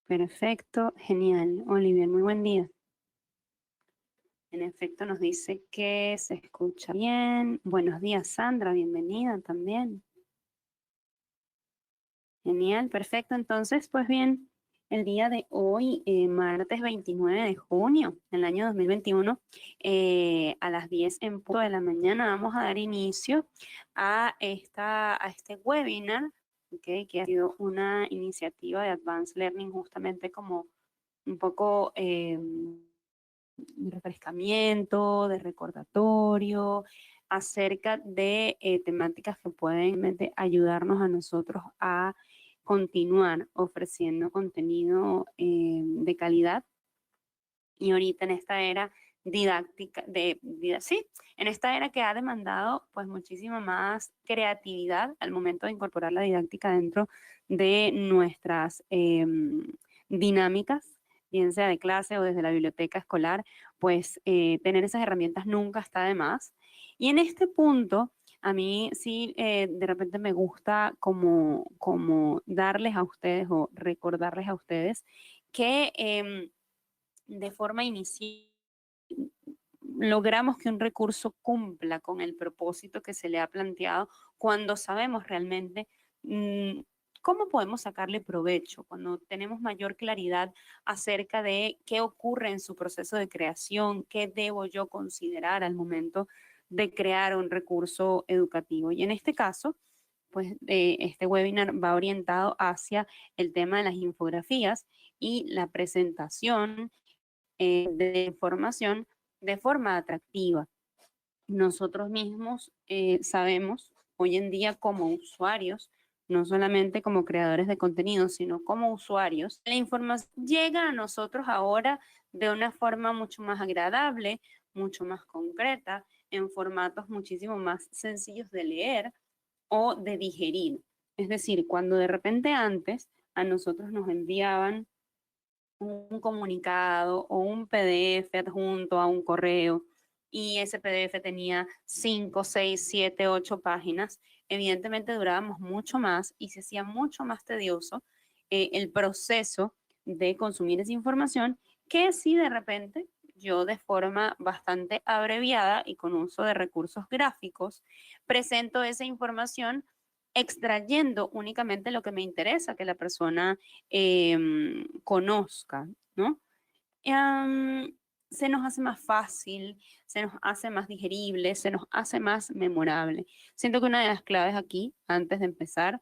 Perfecto, genial. Olivier, muy buen día. En efecto, nos dice que se escucha bien. Buenos días, Sandra, bienvenida también. Genial, perfecto. Entonces, pues bien, el día de hoy, martes 29 de junio del año 2021, a las 10 en punto de la mañana, vamos a dar inicio a este webinar, ¿ok? Que ha sido una iniciativa de Advanced Learning, justamente como un poco de refrescamiento, de recordatorio, acerca de temáticas que pueden realmente ayudarnos a nosotros a continuar ofreciendo contenido de calidad. Y ahorita en esta era didáctica, sí, en esta era que ha demandado pues muchísima más creatividad al momento de incorporar la didáctica dentro de nuestras dinámicas, bien sea de clase o desde la biblioteca escolar, pues tener esas herramientas nunca está de más. Y en este punto, a mí sí de repente me gusta como darles a ustedes o recordarles a ustedes que de forma inicial logramos que un recurso cumpla con el propósito que se le ha planteado cuando sabemos realmente cómo podemos sacarle provecho, cuando tenemos mayor claridad acerca de qué ocurre en su proceso de creación, qué debo yo considerar al momento de crear un recurso educativo. Y en este caso, pues este webinar va orientado hacia el tema de las infografías y la presentación de información de forma atractiva. Nosotros mismos sabemos hoy en día como usuarios, no solamente como creadores de contenido, sino como usuarios, la información llega a nosotros ahora de una forma mucho más agradable, mucho más concreta, en formatos muchísimo más sencillos de leer o de digerir. Es decir, cuando de repente antes a nosotros nos enviaban un comunicado o un PDF adjunto a un correo y ese PDF tenía 5, 6, 7, 8 páginas, evidentemente durábamos mucho más y se hacía mucho más tedioso el proceso de consumir esa información que si de repente yo de forma bastante abreviada y con uso de recursos gráficos presento esa información extrayendo únicamente lo que me interesa que la persona conozca, ¿no? Se nos hace más fácil, se nos hace más digerible, se nos hace más memorable. Siento que una de las claves aquí, antes de empezar,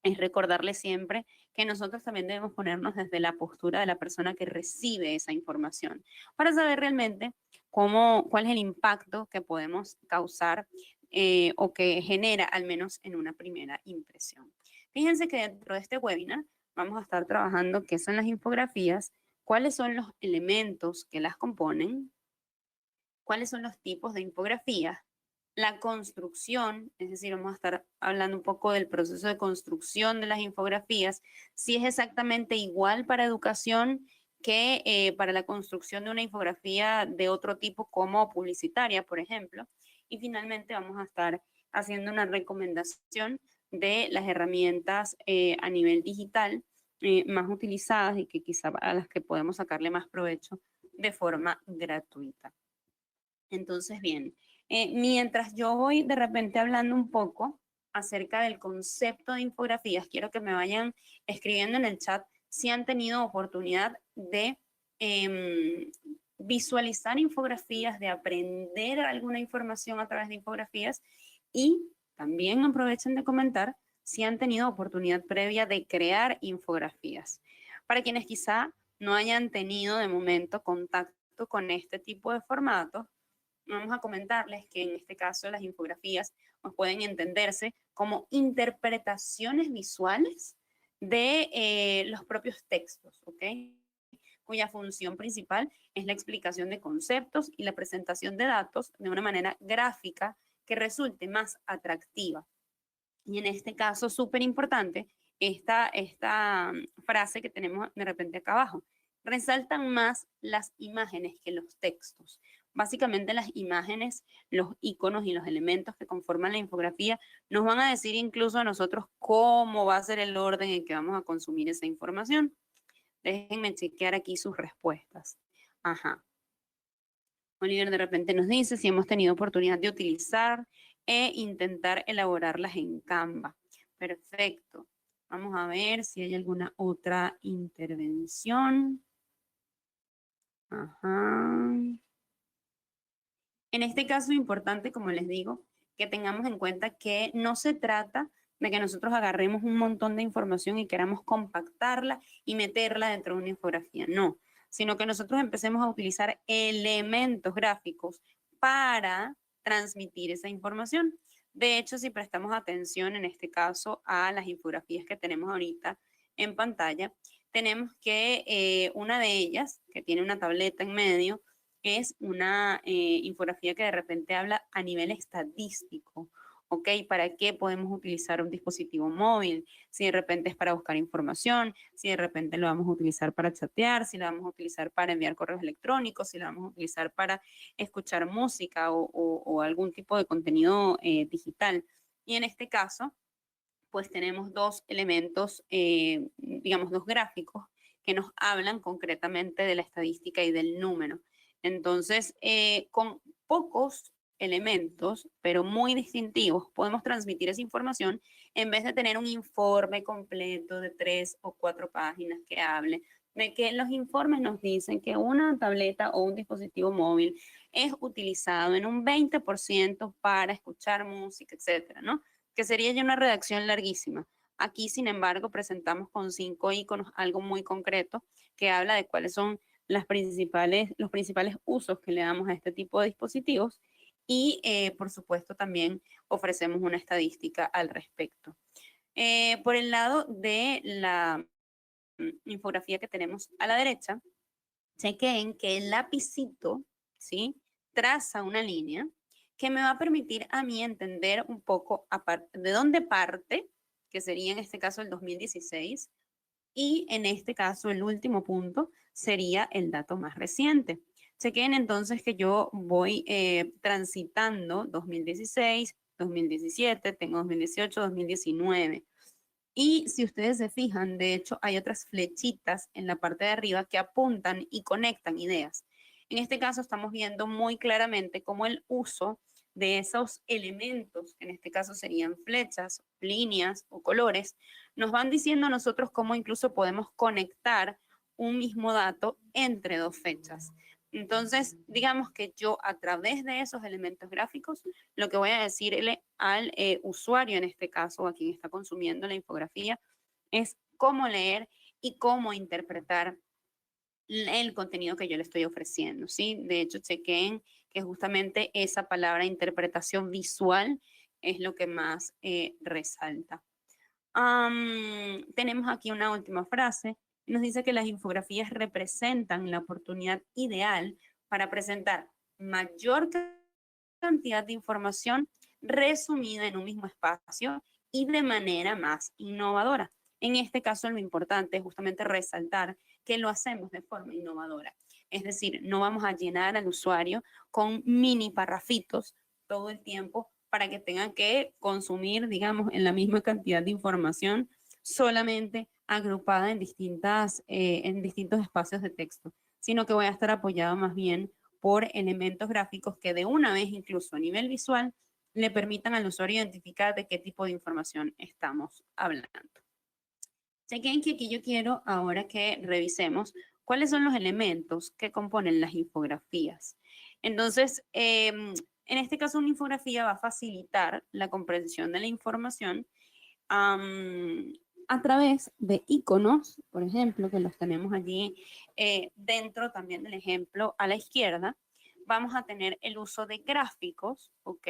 es recordarle siempre que nosotros también debemos ponernos desde la postura de la persona que recibe esa información para saber realmente cuál es el impacto que podemos causar o que genera al menos en una primera impresión. Fíjense que dentro de este webinar vamos a estar trabajando qué son las infografías, cuáles son los elementos que las componen, cuáles son los tipos de infografías, la construcción, es decir, vamos a estar hablando un poco del proceso de construcción de las infografías, si es exactamente igual para educación que para la construcción de una infografía de otro tipo como publicitaria, por ejemplo. Y finalmente vamos a estar haciendo una recomendación de las herramientas a nivel digital más utilizadas y que quizá a las que podemos sacarle más provecho de forma gratuita. Entonces, bien, mientras yo voy de repente hablando un poco acerca del concepto de infografías, quiero que me vayan escribiendo en el chat si han tenido oportunidad de visualizar infografías, de aprender alguna información a través de infografías y también aprovechen de comentar si han tenido oportunidad previa de crear infografías. Para quienes quizá no hayan tenido de momento contacto con este tipo de formatos, vamos a comentarles que en este caso las infografías pueden entenderse como interpretaciones visuales de los propios textos, ¿ok? Cuya función principal es la explicación de conceptos y la presentación de datos de una manera gráfica que resulte más atractiva. Y en este caso, súper importante, esta frase que tenemos de repente acá abajo. Resaltan más las imágenes que los textos. Básicamente las imágenes, los iconos y los elementos que conforman la infografía nos van a decir incluso a nosotros cómo va a ser el orden en que vamos a consumir esa información. Déjenme chequear aquí sus respuestas. Ajá. Oliver de repente nos dice si hemos tenido oportunidad de utilizar e intentar elaborarlas en Canva. Perfecto. Vamos a ver si hay alguna otra intervención. Ajá. En este caso es importante, como les digo, que tengamos en cuenta que no se trata de que nosotros agarremos un montón de información y queramos compactarla y meterla dentro de una infografía. No, sino que nosotros empecemos a utilizar elementos gráficos para transmitir esa información. De hecho, si prestamos atención en este caso a las infografías que tenemos ahorita en pantalla, tenemos que una de ellas, que tiene una tableta en medio, es una infografía que de repente habla a nivel estadístico. ¿Ok? ¿Para qué podemos utilizar un dispositivo móvil? Si de repente es para buscar información, si de repente lo vamos a utilizar para chatear, si lo vamos a utilizar para enviar correos electrónicos, si lo vamos a utilizar para escuchar música o algún tipo de contenido digital. Y en este caso, pues tenemos dos elementos, digamos, dos gráficos que nos hablan concretamente de la estadística y del número. Entonces, con pocos elementos, pero muy distintivos, podemos transmitir esa información en vez de tener un informe completo de 3 o 4 páginas que hable de que los informes nos dicen que una tableta o un dispositivo móvil es utilizado en un 20% para escuchar música, etcétera, ¿no? Que sería ya una redacción larguísima. Aquí, sin embargo, presentamos con 5 iconos algo muy concreto que habla de cuáles son los principales usos que le damos a este tipo de dispositivos y, por supuesto, también ofrecemos una estadística al respecto. Por el lado de la infografía que tenemos a la derecha, chequen que el lapicito, ¿sí? Traza una línea que me va a permitir a mí entender un poco de dónde parte, que sería en este caso el 2016, y en este caso el último punto sería el dato más reciente. Chequen entonces que yo voy transitando 2016, 2017, tengo 2018, 2019. Y si ustedes se fijan, de hecho, hay otras flechitas en la parte de arriba que apuntan y conectan ideas. En este caso estamos viendo muy claramente cómo el uso de esos elementos, que en este caso serían flechas, líneas o colores, nos van diciendo a nosotros cómo incluso podemos conectar un mismo dato entre dos fechas. Entonces, digamos que yo a través de esos elementos gráficos, lo que voy a decirle al usuario, en este caso, a quien está consumiendo la infografía, es cómo leer y cómo interpretar el contenido que yo le estoy ofreciendo, ¿sí? De hecho, chequen que justamente esa palabra interpretación visual es lo que más resalta. Tenemos aquí una última frase. Nos dice que las infografías representan la oportunidad ideal para presentar mayor cantidad de información resumida en un mismo espacio y de manera más innovadora. En este caso, lo importante es justamente resaltar que lo hacemos de forma innovadora. Es decir, no vamos a llenar al usuario con mini parrafitos todo el tiempo para que tengan que consumir, digamos, en la misma cantidad de información solamente agrupada en en distintos espacios de texto, sino que voy a estar apoyado más bien por elementos gráficos que de una vez, incluso a nivel visual, le permitan al usuario identificar de qué tipo de información estamos hablando. Chequen que aquí yo quiero ahora que revisemos cuáles son los elementos que componen las infografías. Entonces, en este caso, una infografía va a facilitar la comprensión de la información a través de iconos, por ejemplo, que los tenemos allí dentro también del ejemplo a la izquierda. Vamos a tener el uso de gráficos, ¿ok?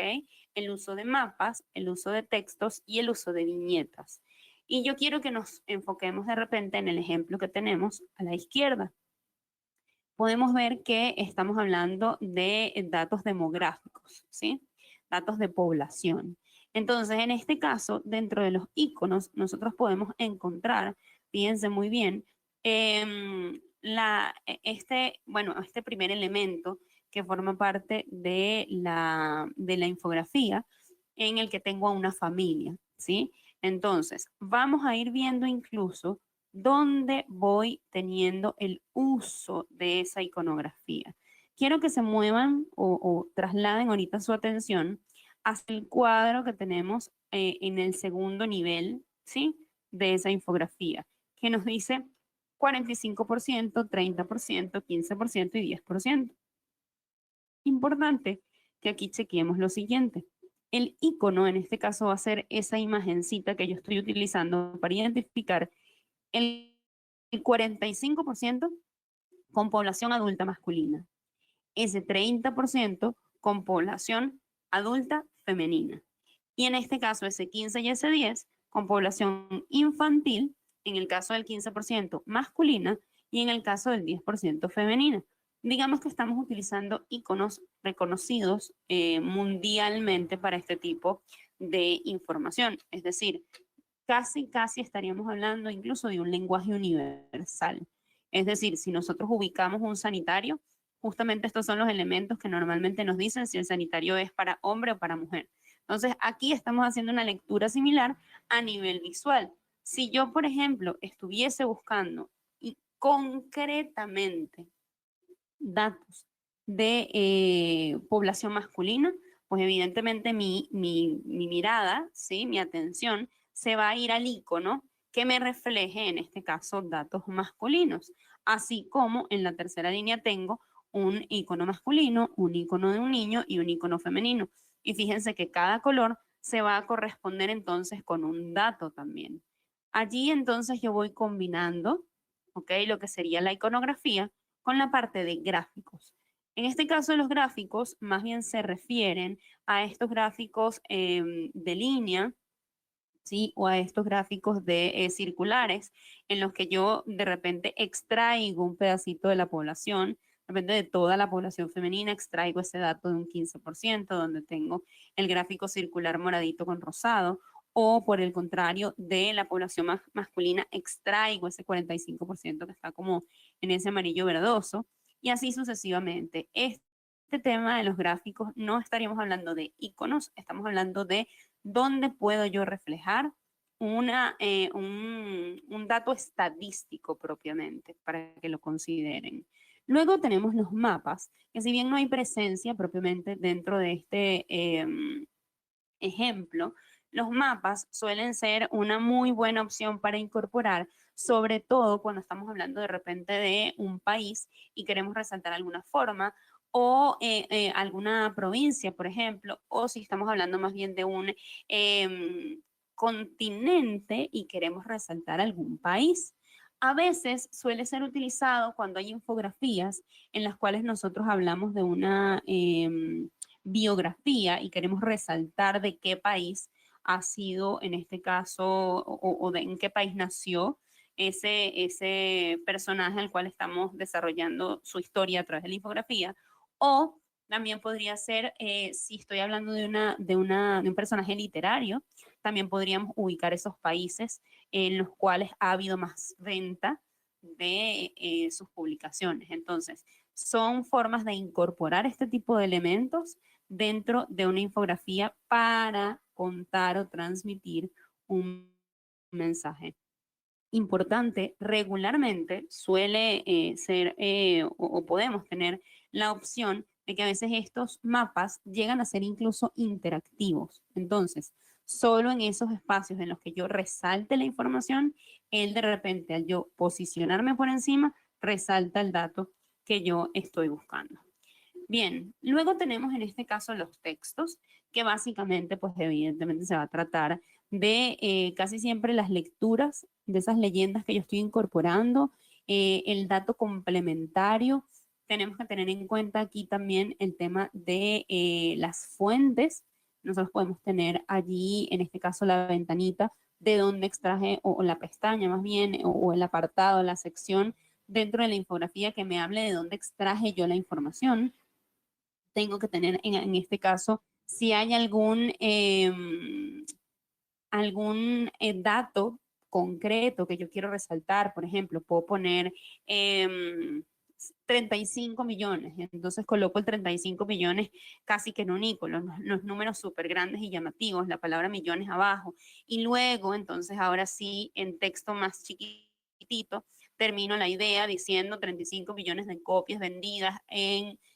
El uso de mapas, el uso de textos y el uso de viñetas. Y yo quiero que nos enfoquemos de repente en el ejemplo que tenemos a la izquierda. Podemos ver que estamos hablando de datos demográficos, ¿sí? Datos de población. Entonces, en este caso, dentro de los iconos, nosotros podemos encontrar, fíjense muy bien, este primer elemento que forma parte de la infografía en el que tengo a una familia, ¿sí? Entonces, vamos a ir viendo incluso dónde voy teniendo el uso de esa iconografía. Quiero que se muevan o trasladen ahorita su atención hacia el cuadro que tenemos en el segundo nivel, ¿sí? De esa infografía, que nos dice 45%, 30%, 15% y 10%. Importante que aquí chequeemos lo siguiente. El icono en este caso va a ser esa imagencita que yo estoy utilizando para identificar el 45% con población adulta masculina, ese 30% con población adulta femenina. Y en este caso ese 15 y ese 10 con población infantil, en el caso del 15% masculina y en el caso del 10% femenina. Digamos que estamos utilizando iconos reconocidos mundialmente para este tipo de información. Es decir, casi estaríamos hablando incluso de un lenguaje universal. Es decir, si nosotros ubicamos un sanitario, justamente estos son los elementos que normalmente nos dicen si el sanitario es para hombre o para mujer. Entonces, aquí estamos haciendo una lectura similar a nivel visual. Si yo, por ejemplo, estuviese buscando y concretamente datos de población masculina, pues evidentemente mi mirada, ¿sí? Mi atención se va a ir al icono que me refleje, en este caso, datos masculinos. Así como en la tercera línea tengo un icono masculino, un icono de un niño y un icono femenino. Y fíjense que cada color se va a corresponder entonces con un dato también. Allí entonces yo voy combinando, ¿ok? Lo que sería la iconografía con la parte de gráficos. En este caso, los gráficos más bien se refieren a estos gráficos de línea, ¿sí? O a estos gráficos de circulares en los que yo de repente extraigo un pedacito de la población, de repente de toda la población femenina, extraigo ese dato de un 15%, donde tengo el gráfico circular moradito con rosado, o por el contrario, de la población masculina, extraigo ese 45% que está como en ese amarillo verdoso, y así sucesivamente. Este tema de los gráficos no estaríamos hablando de iconos, estamos hablando de dónde puedo yo reflejar un dato estadístico propiamente para que lo consideren. Luego tenemos los mapas, que si bien no hay presencia propiamente dentro de este ejemplo, los mapas suelen ser una muy buena opción para incorporar, sobre todo cuando estamos hablando de repente de un país y queremos resaltar alguna forma o alguna provincia, por ejemplo, o si estamos hablando más bien de un continente y queremos resaltar algún país. A veces suele ser utilizado cuando hay infografías en las cuales nosotros hablamos de una biografía y queremos resaltar de qué país ha sido, en este caso, o de en qué país nació ese personaje al cual estamos desarrollando su historia a través de la infografía. O también podría ser, si estoy hablando de un personaje literario, también podríamos ubicar esos países en los cuales ha habido más venta de sus publicaciones. Entonces, son formas de incorporar este tipo de elementos dentro de una infografía para contar o transmitir un mensaje. Importante, regularmente suele ser o podemos tener la opción de que a veces estos mapas llegan a ser incluso interactivos. Entonces, solo en esos espacios en los que yo resalte la información, él de repente al yo posicionarme por encima, resalta el dato que yo estoy buscando. Bien, luego tenemos en este caso los textos, que básicamente, pues evidentemente se va a tratar de casi siempre las lecturas de esas leyendas que yo estoy incorporando, el dato complementario. Tenemos que tener en cuenta aquí también el tema de las fuentes. Nosotros podemos tener allí, en este caso, la ventanita de donde extraje, o la pestaña más bien, o el apartado, la sección dentro de la infografía que me hable de dónde extraje yo la información. Tengo que tener en este caso si hay dato concreto que yo quiero resaltar. Por ejemplo, puedo poner 35 millones, entonces coloco el 35 millones casi que en un icono, los números súper grandes y llamativos, la palabra millones abajo, y luego entonces ahora sí en texto más chiquito chiquitito, termino la idea diciendo 35 millones de copias vendidas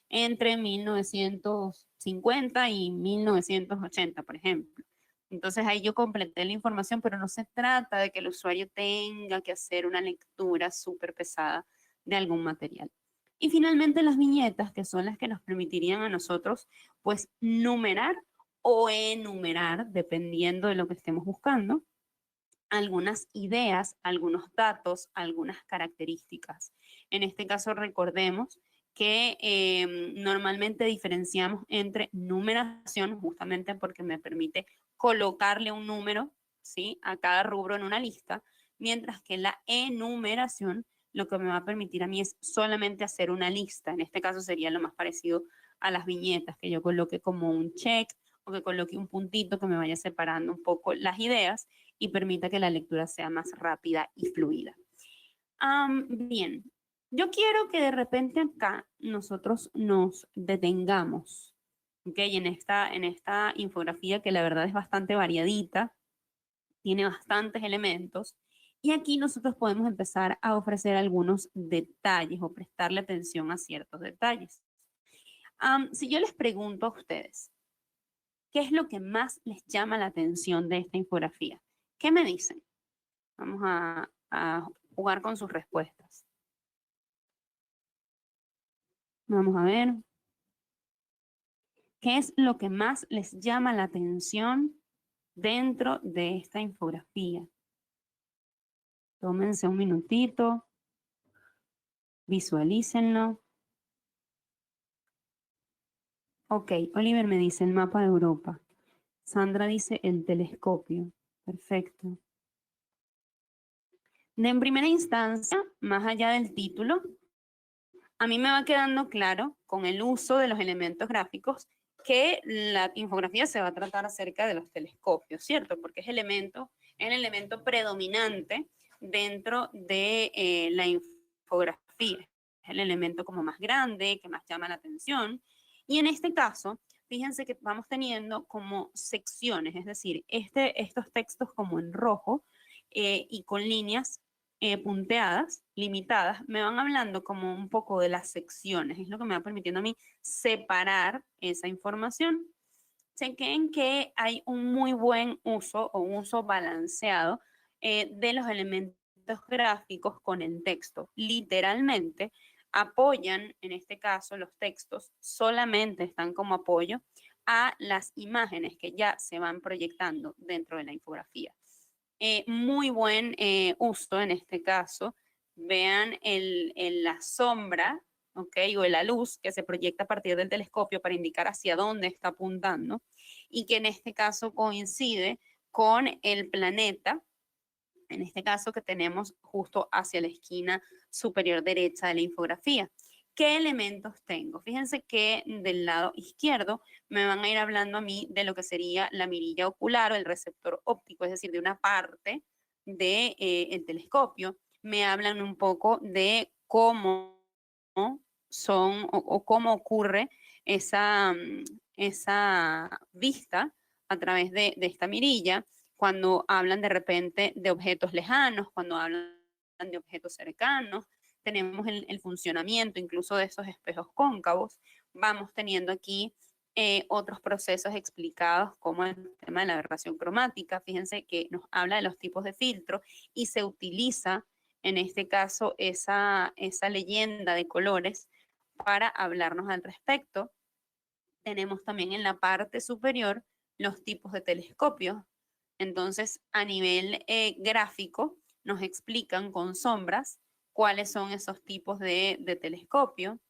entre 1950 y 1980, por ejemplo. Entonces ahí yo completé la información, pero no se trata de que el usuario tenga que hacer una lectura súper pesada de algún material. Y finalmente las viñetas, que son las que nos permitirían a nosotros, pues, numerar o enumerar, dependiendo de lo que estemos buscando, algunas ideas, algunos datos, algunas características. En este caso, recordemos que normalmente diferenciamos entre numeración, justamente porque me permite colocarle un número, ¿sí?, a cada rubro en una lista, mientras que la enumeración lo que me va a permitir a mí es solamente hacer una lista. En este caso sería lo más parecido a las viñetas, que yo coloque como un check o que coloque un puntito que me vaya separando un poco las ideas y permita que la lectura sea más rápida y fluida. Bien, yo quiero que de repente acá nosotros nos detengamos, ¿ok? En esta infografía que la verdad es bastante variadita, tiene bastantes elementos, y aquí nosotros podemos empezar a ofrecer algunos detalles o prestarle atención a ciertos detalles. Si yo les pregunto a ustedes, ¿qué es lo que más les llama la atención de esta infografía? ¿Qué me dicen? Vamos a jugar con sus respuestas. Vamos a ver. ¿Qué es lo que más les llama la atención dentro de esta infografía? Tómense un minutito, visualícenlo. Ok, Oliver me dice el mapa de Europa. Sandra dice el telescopio. Perfecto. En primera instancia, más allá del título, a mí me va quedando claro con el uso de los elementos gráficos que la infografía se va a tratar acerca de los telescopios, ¿cierto? Porque es el elemento predominante dentro de la infografía. Es el elemento como más grande, que más llama la atención. Y en este caso, fíjense que vamos teniendo como secciones, es decir, estos textos como en rojo y con líneas punteadas, limitadas, me van hablando como un poco de las secciones, es lo que me va permitiendo a mí separar esa información. Chequen que hay un muy buen uso o un uso balanceado de los elementos gráficos con el texto. Literalmente apoyan, en este caso, los textos solamente están como apoyo a las imágenes que ya se van proyectando dentro de la infografía. Muy buen uso en este caso. Vean la sombra, ¿ok? O la luz que se proyecta a partir del telescopio para indicar hacia dónde está apuntando y que en este caso coincide con el planeta, en este caso que tenemos justo hacia la esquina superior derecha de la infografía. ¿Qué elementos tengo? Fíjense que del lado izquierdo me van a ir hablando a mí de lo que sería la mirilla ocular o el receptor óptico, es decir, de una parte del el telescopio. Me hablan un poco de cómo son o cómo ocurre esa vista a través de esta mirilla cuando hablan de repente de objetos lejanos, cuando hablan de objetos cercanos, tenemos el funcionamiento incluso de esos espejos cóncavos, vamos teniendo aquí otros procesos explicados como el tema de la aberración cromática, fíjense que nos habla de los tipos de filtro y se utiliza en este caso esa leyenda de colores para hablarnos al respecto. Tenemos también en la parte superior los tipos de telescopios. Entonces, a nivel gráfico, nos explican con sombras cuáles son esos tipos de telescopio.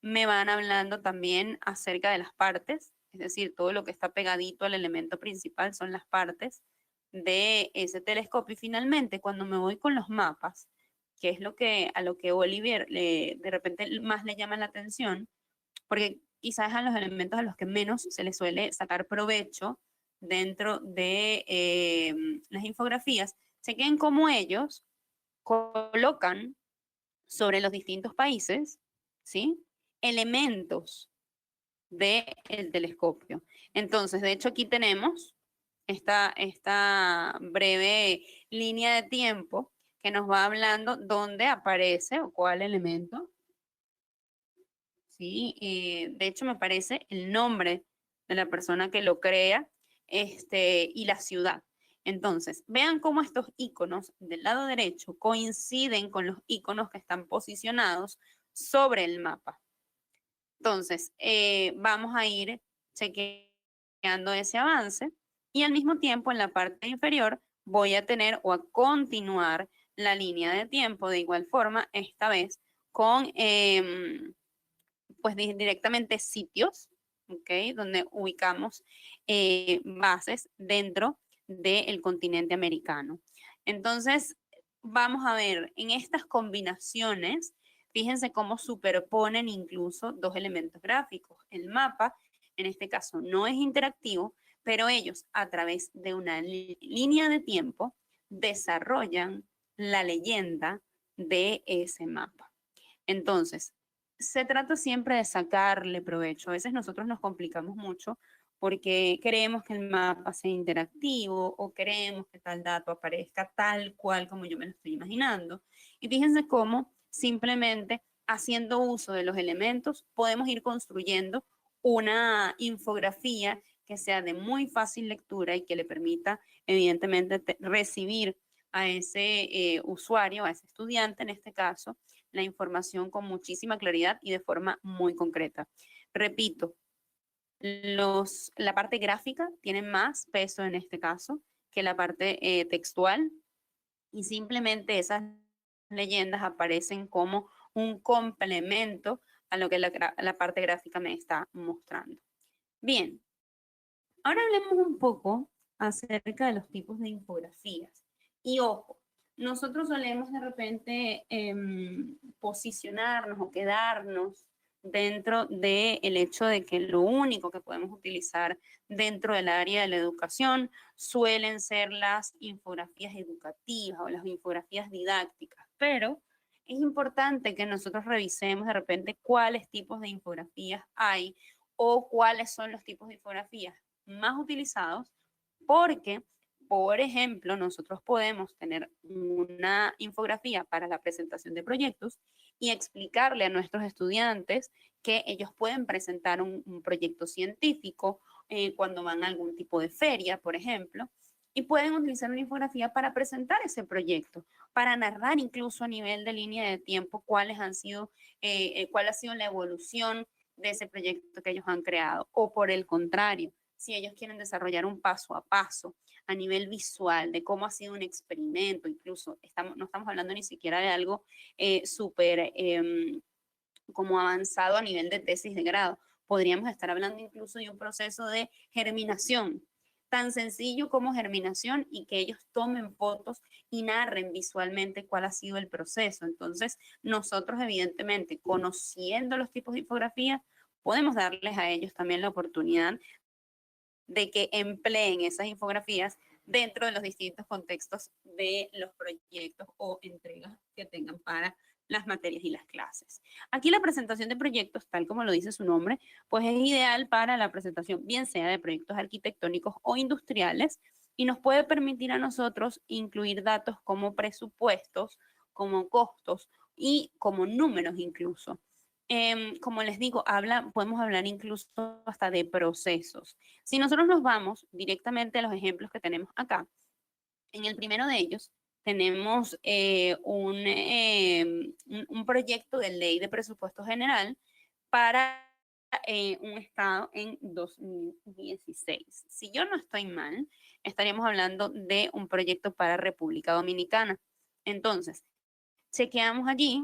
Me van hablando también acerca de las partes, es decir, todo lo que está pegadito al elemento principal son las partes de ese telescopio. Y finalmente, cuando me voy con los mapas, que es a lo que Oliver de repente más le llama la atención, porque quizás a los elementos a los que menos se les suele sacar provecho dentro de las infografías, se queden como ellos colocan sobre los distintos países, ¿sí? Elementos del telescopio. Entonces, de hecho, aquí tenemos esta breve línea de tiempo que nos va hablando dónde aparece o cuál elemento. ¿Sí? De hecho, me parece el nombre de la persona que lo crea y la ciudad. Entonces, vean cómo estos iconos del lado derecho coinciden con los iconos que están posicionados sobre el mapa. Entonces, vamos a ir chequeando ese avance y al mismo tiempo en la parte inferior voy a tener o a continuar la línea de tiempo de igual forma, esta vez con pues directamente sitios, ¿ok? Donde ubicamos bases dentro del continente americano. Entonces, vamos a ver en estas combinaciones, fíjense cómo superponen incluso dos elementos gráficos. El mapa, en este caso, no es interactivo, pero ellos a través de una línea de tiempo desarrollan la leyenda de ese mapa. Entonces, se trata siempre de sacarle provecho. A veces nosotros nos complicamos mucho porque queremos que el mapa sea interactivo o queremos que tal dato aparezca tal cual como yo me lo estoy imaginando. Y fíjense cómo simplemente haciendo uso de los elementos podemos ir construyendo una infografía que sea de muy fácil lectura y que le permita evidentemente recibir a ese usuario, a ese estudiante en este caso, la información con muchísima claridad y de forma muy concreta. Repito, la parte gráfica tiene más peso en este caso que la parte textual y simplemente esas leyendas aparecen como un complemento a lo que la parte gráfica me está mostrando. Bien, ahora hablemos un poco acerca de los tipos de infografías. Y ojo, nosotros solemos de repente posicionarnos o quedarnos dentro del hecho de que lo único que podemos utilizar dentro del área de la educación suelen ser las infografías educativas o las infografías didácticas, pero es importante que nosotros revisemos de repente cuáles tipos de infografías hay o cuáles son los tipos de infografías más utilizados porque, por ejemplo, nosotros podemos tener una infografía para la presentación de proyectos y explicarle a nuestros estudiantes que ellos pueden presentar un proyecto científico cuando van a algún tipo de feria, por ejemplo, y pueden utilizar una infografía para presentar ese proyecto, para narrar incluso a nivel de línea de tiempo cuáles han sido, cuál ha sido la evolución de ese proyecto que ellos han creado. O por el contrario, si ellos quieren desarrollar un paso a paso a nivel visual de cómo ha sido un experimento, incluso no estamos hablando ni siquiera de algo súper como avanzado a nivel de tesis de grado. Podríamos estar hablando incluso de un proceso de germinación, tan sencillo como germinación y que ellos tomen fotos y narren visualmente cuál ha sido el proceso. Entonces, nosotros evidentemente, conociendo los tipos de infografía, podemos darles a ellos también la oportunidad de que empleen esas infografías dentro de los distintos contextos de los proyectos o entregas que tengan para las materias y las clases. Aquí la presentación de proyectos, tal como lo dice su nombre, pues es ideal para la presentación, bien sea de proyectos arquitectónicos o industriales, y nos puede permitir a nosotros incluir datos como presupuestos, como costos y como números incluso. Como les digo, podemos hablar incluso hasta de procesos. Si nosotros nos vamos directamente a los ejemplos que tenemos acá, en el primero de ellos tenemos un proyecto de ley de presupuesto general para un estado en 2016. Si yo no estoy mal, estaríamos hablando de un proyecto para República Dominicana. Entonces, chequeamos allí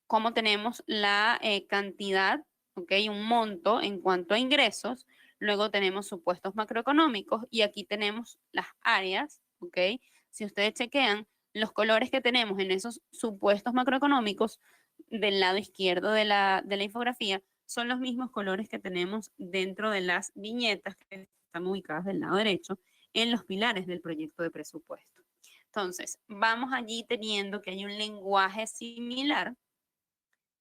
cómo tenemos la cantidad, ¿ok? Un monto en cuanto a ingresos. Luego tenemos supuestos macroeconómicos y aquí tenemos las áreas, ¿ok? Si ustedes chequean, los colores que tenemos en esos supuestos macroeconómicos del lado izquierdo de la infografía son los mismos colores que tenemos dentro de las viñetas que están ubicadas del lado derecho en los pilares del proyecto de presupuesto. Entonces, vamos allí teniendo que hay un lenguaje similar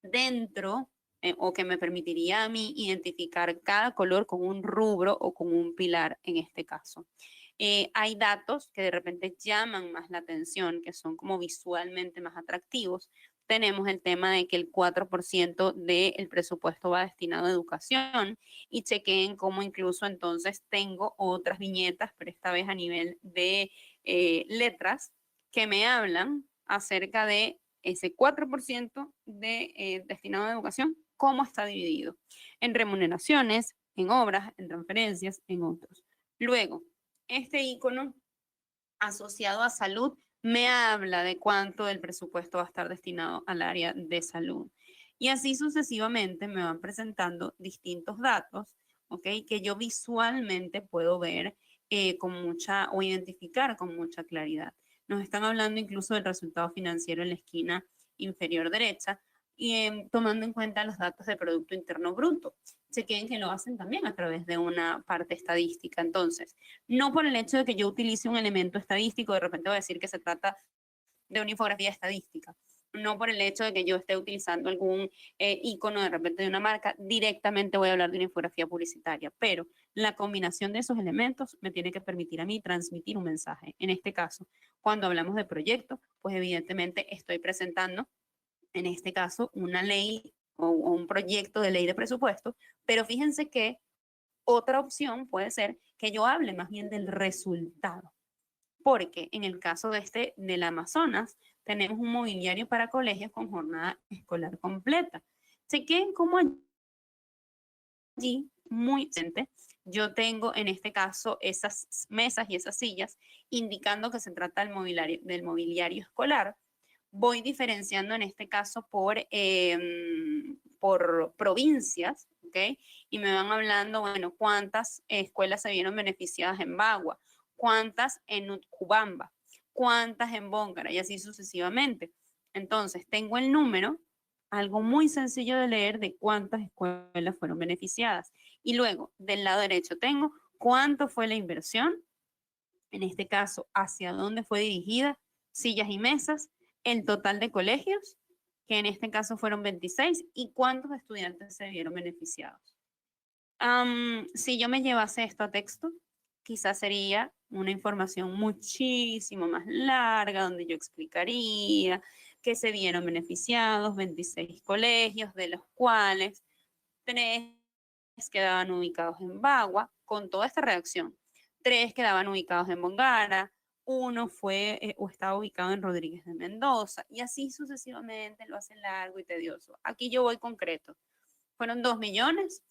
dentro o que me permitiría a mí identificar cada color con un rubro o con un pilar en este caso. Hay datos que de repente llaman más la atención, que son como visualmente más atractivos. Tenemos el tema de que el 4% del presupuesto va destinado a educación y chequeen cómo incluso entonces tengo otras viñetas, pero esta vez a nivel de letras, que me hablan acerca de ese 4% destinado a educación, cómo está dividido en remuneraciones, en obras, en transferencias, en otros. Luego, este icono asociado a salud me habla de cuánto del presupuesto va a estar destinado al área de salud. Y así sucesivamente me van presentando distintos datos, ¿ok? Que yo visualmente puedo ver con mucha, o identificar con mucha claridad. Nos están hablando incluso del resultado financiero en la esquina inferior derecha, y tomando en cuenta los datos de Producto Interno Bruto. Chequen que lo hacen también a través de una parte estadística. Entonces, no por el hecho de que yo utilice un elemento estadístico, de repente voy a decir que se trata de una infografía estadística. No por el hecho de que yo esté utilizando algún icono de repente de una marca, directamente voy a hablar de una infografía publicitaria, pero la combinación de esos elementos me tiene que permitir a mí transmitir un mensaje. En este caso, cuando hablamos de proyecto, pues evidentemente estoy presentando, en este caso, una ley o un proyecto de ley de presupuesto, pero fíjense que otra opción puede ser que yo hable más bien del resultado, porque en el caso de del Amazonas, tenemos un mobiliario para colegios con jornada escolar completa. Chequen cómo allí, muy presente, yo tengo en este caso esas mesas y esas sillas, indicando que se trata del mobiliario escolar. Voy diferenciando en este caso por provincias, ¿ok? Y me van hablando, bueno, cuántas escuelas se vieron beneficiadas en Bagua, cuántas en Utcubamba, cuántas en Bóngara y así sucesivamente. Entonces, tengo el número, algo muy sencillo de leer de cuántas escuelas fueron beneficiadas. Y luego, del lado derecho, tengo cuánto fue la inversión, en este caso, hacia dónde fue dirigida, sillas y mesas, el total de colegios, que en este caso fueron 26, y cuántos estudiantes se vieron beneficiados. Si yo me llevase esto a texto, quizás sería una información muchísimo más larga, donde yo explicaría que se vieron beneficiados 26 colegios, de los cuales 3 quedaban ubicados en Bagua, con toda esta redacción. 3 quedaban ubicados en Bongara, uno fue o estaba ubicado en Rodríguez de Mendoza, y así sucesivamente lo hace largo y tedioso. Aquí yo voy concreto. Fueron 2 millones,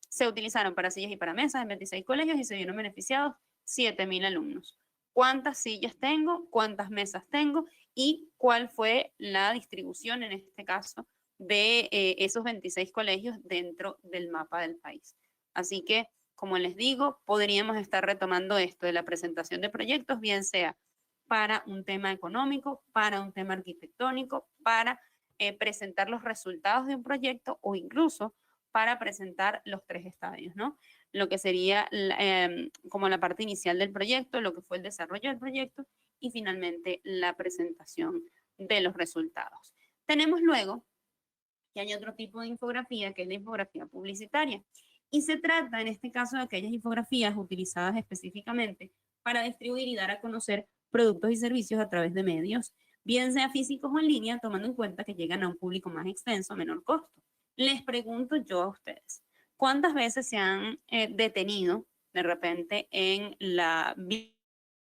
se utilizaron para sillas y para mesas en 26 colegios y se vieron beneficiados 7.000 alumnos. ¿Cuántas sillas tengo? ¿Cuántas mesas tengo? ¿Y cuál fue la distribución en este caso de esos 26 colegios dentro del mapa del país? Así que, como les digo, podríamos estar retomando esto de la presentación de proyectos, bien sea para un tema económico, para un tema arquitectónico, para presentar los resultados de un proyecto o incluso para presentar los 3 estadios, ¿no? Lo que sería como la parte inicial del proyecto, lo que fue el desarrollo del proyecto y finalmente la presentación de los resultados. Tenemos luego que hay otro tipo de infografía, que es la infografía publicitaria. Y se trata, en este caso, de aquellas infografías utilizadas específicamente para distribuir y dar a conocer productos y servicios a través de medios, bien sea físicos o en línea, tomando en cuenta que llegan a un público más extenso a menor costo. Les pregunto yo a ustedes, ¿cuántas veces se han detenido de repente en la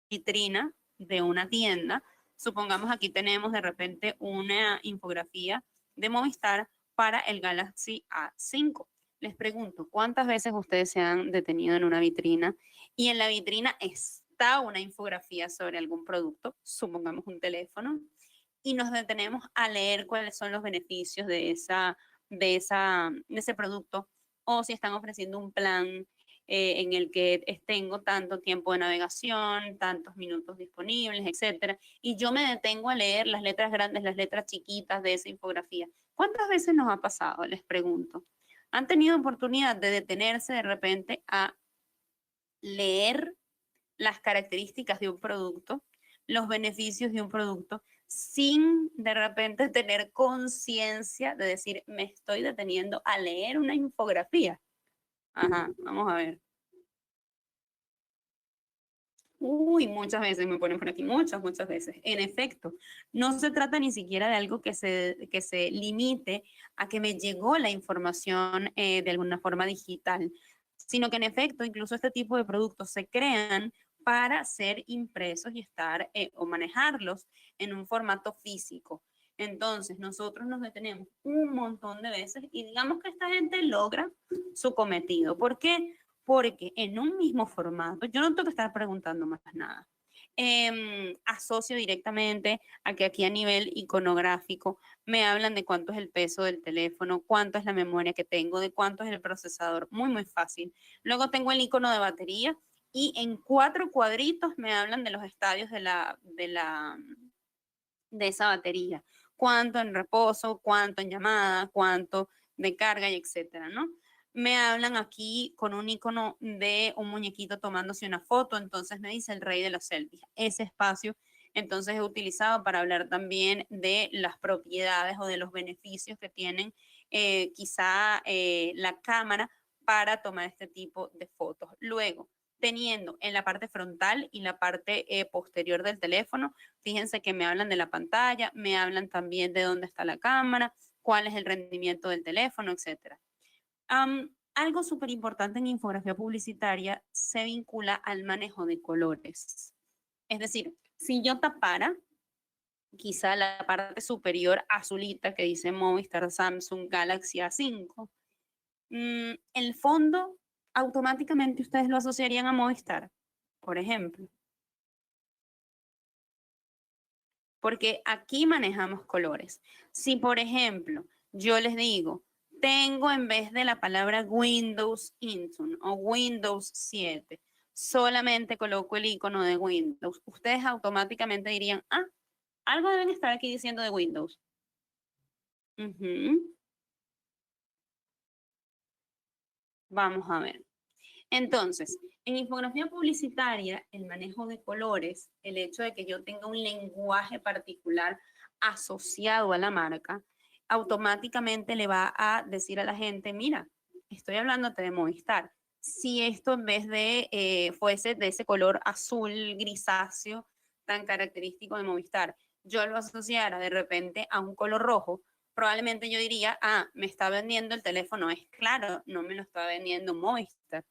vitrina de una tienda? Supongamos aquí tenemos de repente una infografía de Movistar para el Galaxy A5. Les pregunto, ¿cuántas veces ustedes se han detenido en una vitrina y en la vitrina está una infografía sobre algún producto, supongamos un teléfono, y nos detenemos a leer cuáles son los beneficios de ese producto, o si están ofreciendo un plan en el que tengo tanto tiempo de navegación, tantos minutos disponibles, etcétera, y yo me detengo a leer las letras grandes, las letras chiquitas de esa infografía? ¿Cuántas veces nos ha pasado? Les pregunto. ¿Han tenido oportunidad de detenerse de repente a leer las características de un producto, los beneficios de un producto, sin de repente tener conciencia de decir, me estoy deteniendo a leer una infografía? Ajá, vamos a ver. Uy, muchas veces me ponen por aquí, muchas veces. En efecto, no se trata ni siquiera de algo que se limite a que me llegó la información de alguna forma digital, sino que en efecto, incluso este tipo de productos se crean para ser impresos y estar o manejarlos en un formato físico. Entonces, nosotros nos detenemos un montón de veces y digamos que esta gente logra su cometido. ¿Por qué? Porque en un mismo formato, yo no tengo que estar preguntando más nada. Asocio directamente a que aquí a nivel iconográfico me hablan de cuánto es el peso del teléfono, cuánto es la memoria que tengo, de cuánto es el procesador, muy fácil. Luego tengo el icono de batería y en 4 cuadritos me hablan de los estadios de esa batería, cuánto en reposo, cuánto en llamada, cuánto de carga y etcétera, ¿no? Me hablan aquí con un icono de un muñequito tomándose una foto, entonces me dice el rey de los selfies. Ese espacio entonces es utilizado para hablar también de las propiedades o de los beneficios que tienen quizá la cámara para tomar este tipo de fotos. Luego, teniendo en la parte frontal y la parte posterior del teléfono, fíjense que me hablan de la pantalla, me hablan también de dónde está la cámara, cuál es el rendimiento del teléfono, etcétera. Algo súper importante en infografía publicitaria se vincula al manejo de colores. Es decir, si yo tapara quizá la parte superior azulita que dice Movistar Samsung Galaxy A5, el fondo automáticamente ustedes lo asociarían a Movistar, por ejemplo. Porque aquí manejamos colores. Si, por ejemplo, yo les digo, tengo en vez de la palabra Windows Intune o Windows 7, solamente coloco el icono de Windows, ustedes automáticamente dirían, ah, algo deben estar aquí diciendo de Windows. Ujú. Vamos a ver. Entonces, en infografía publicitaria, el manejo de colores, el hecho de que yo tenga un lenguaje particular asociado a la marca, automáticamente le va a decir a la gente, mira, estoy hablándote de Movistar. Si esto en vez de fuese de ese color azul grisáceo tan característico de Movistar, yo lo asociara de repente a un color rojo, probablemente yo diría, ah, me está vendiendo el teléfono, es claro, no me lo está vendiendo Movistar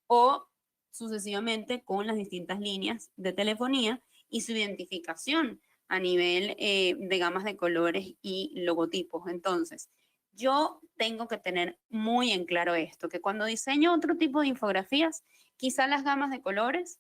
o sucesivamente con las distintas líneas de telefonía y su identificación a nivel de gamas de colores y logotipos. Entonces, yo tengo que tener muy en claro esto, que cuando diseño otro tipo de infografías, quizá las gamas de colores,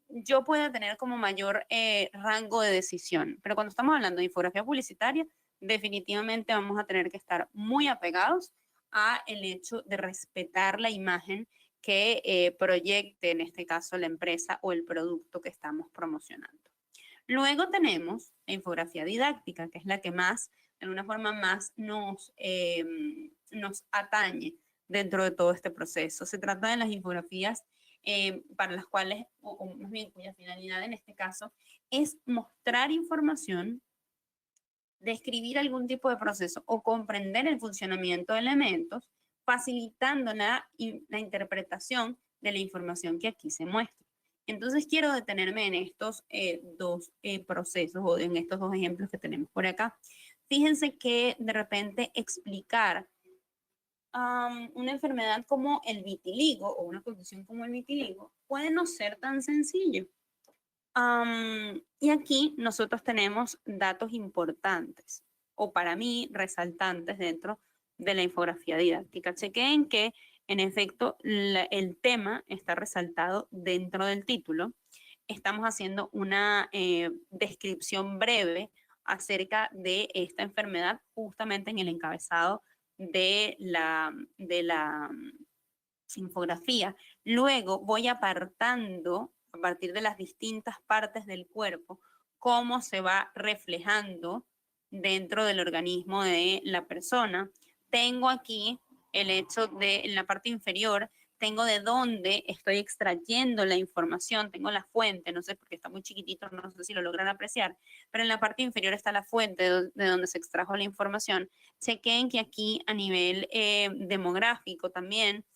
yo pueda tener como mayor rango de decisión, pero cuando estamos hablando de infografía publicitaria, definitivamente vamos a tener que estar muy apegados a el hecho de respetar la imagen que proyecte, en este caso, la empresa o el producto que estamos promocionando. Luego tenemos la infografía didáctica, que es la que más, de alguna forma, más nos atañe dentro de todo este proceso. Se trata de las infografías para las cuales, o más bien cuya finalidad en este caso, es mostrar información, describir algún tipo de proceso o comprender el funcionamiento de elementos, facilitando la interpretación de la información que aquí se muestra. Entonces quiero detenerme en estos dos procesos o en estos dos ejemplos que tenemos por acá. Fíjense que de repente explicar una enfermedad como el vitiligo o una condición como el vitiligo puede no ser tan sencillo. Y aquí nosotros tenemos datos importantes, o para mí resaltantes dentro de la infografía didáctica. Chequen que, en efecto, el tema está resaltado dentro del título. Estamos haciendo una descripción breve acerca de esta enfermedad justamente en el encabezado de la infografía. Luego voy apartando a partir de las distintas partes del cuerpo cómo se va reflejando dentro del organismo de la persona. Tengo aquí el hecho de en la parte inferior, tengo de dónde estoy extrayendo la información, tengo la fuente, no sé porque está muy chiquitito, no sé si lo logran apreciar, pero en la parte inferior está la fuente de donde se extrajo la información. Chequen que aquí a nivel demográfico también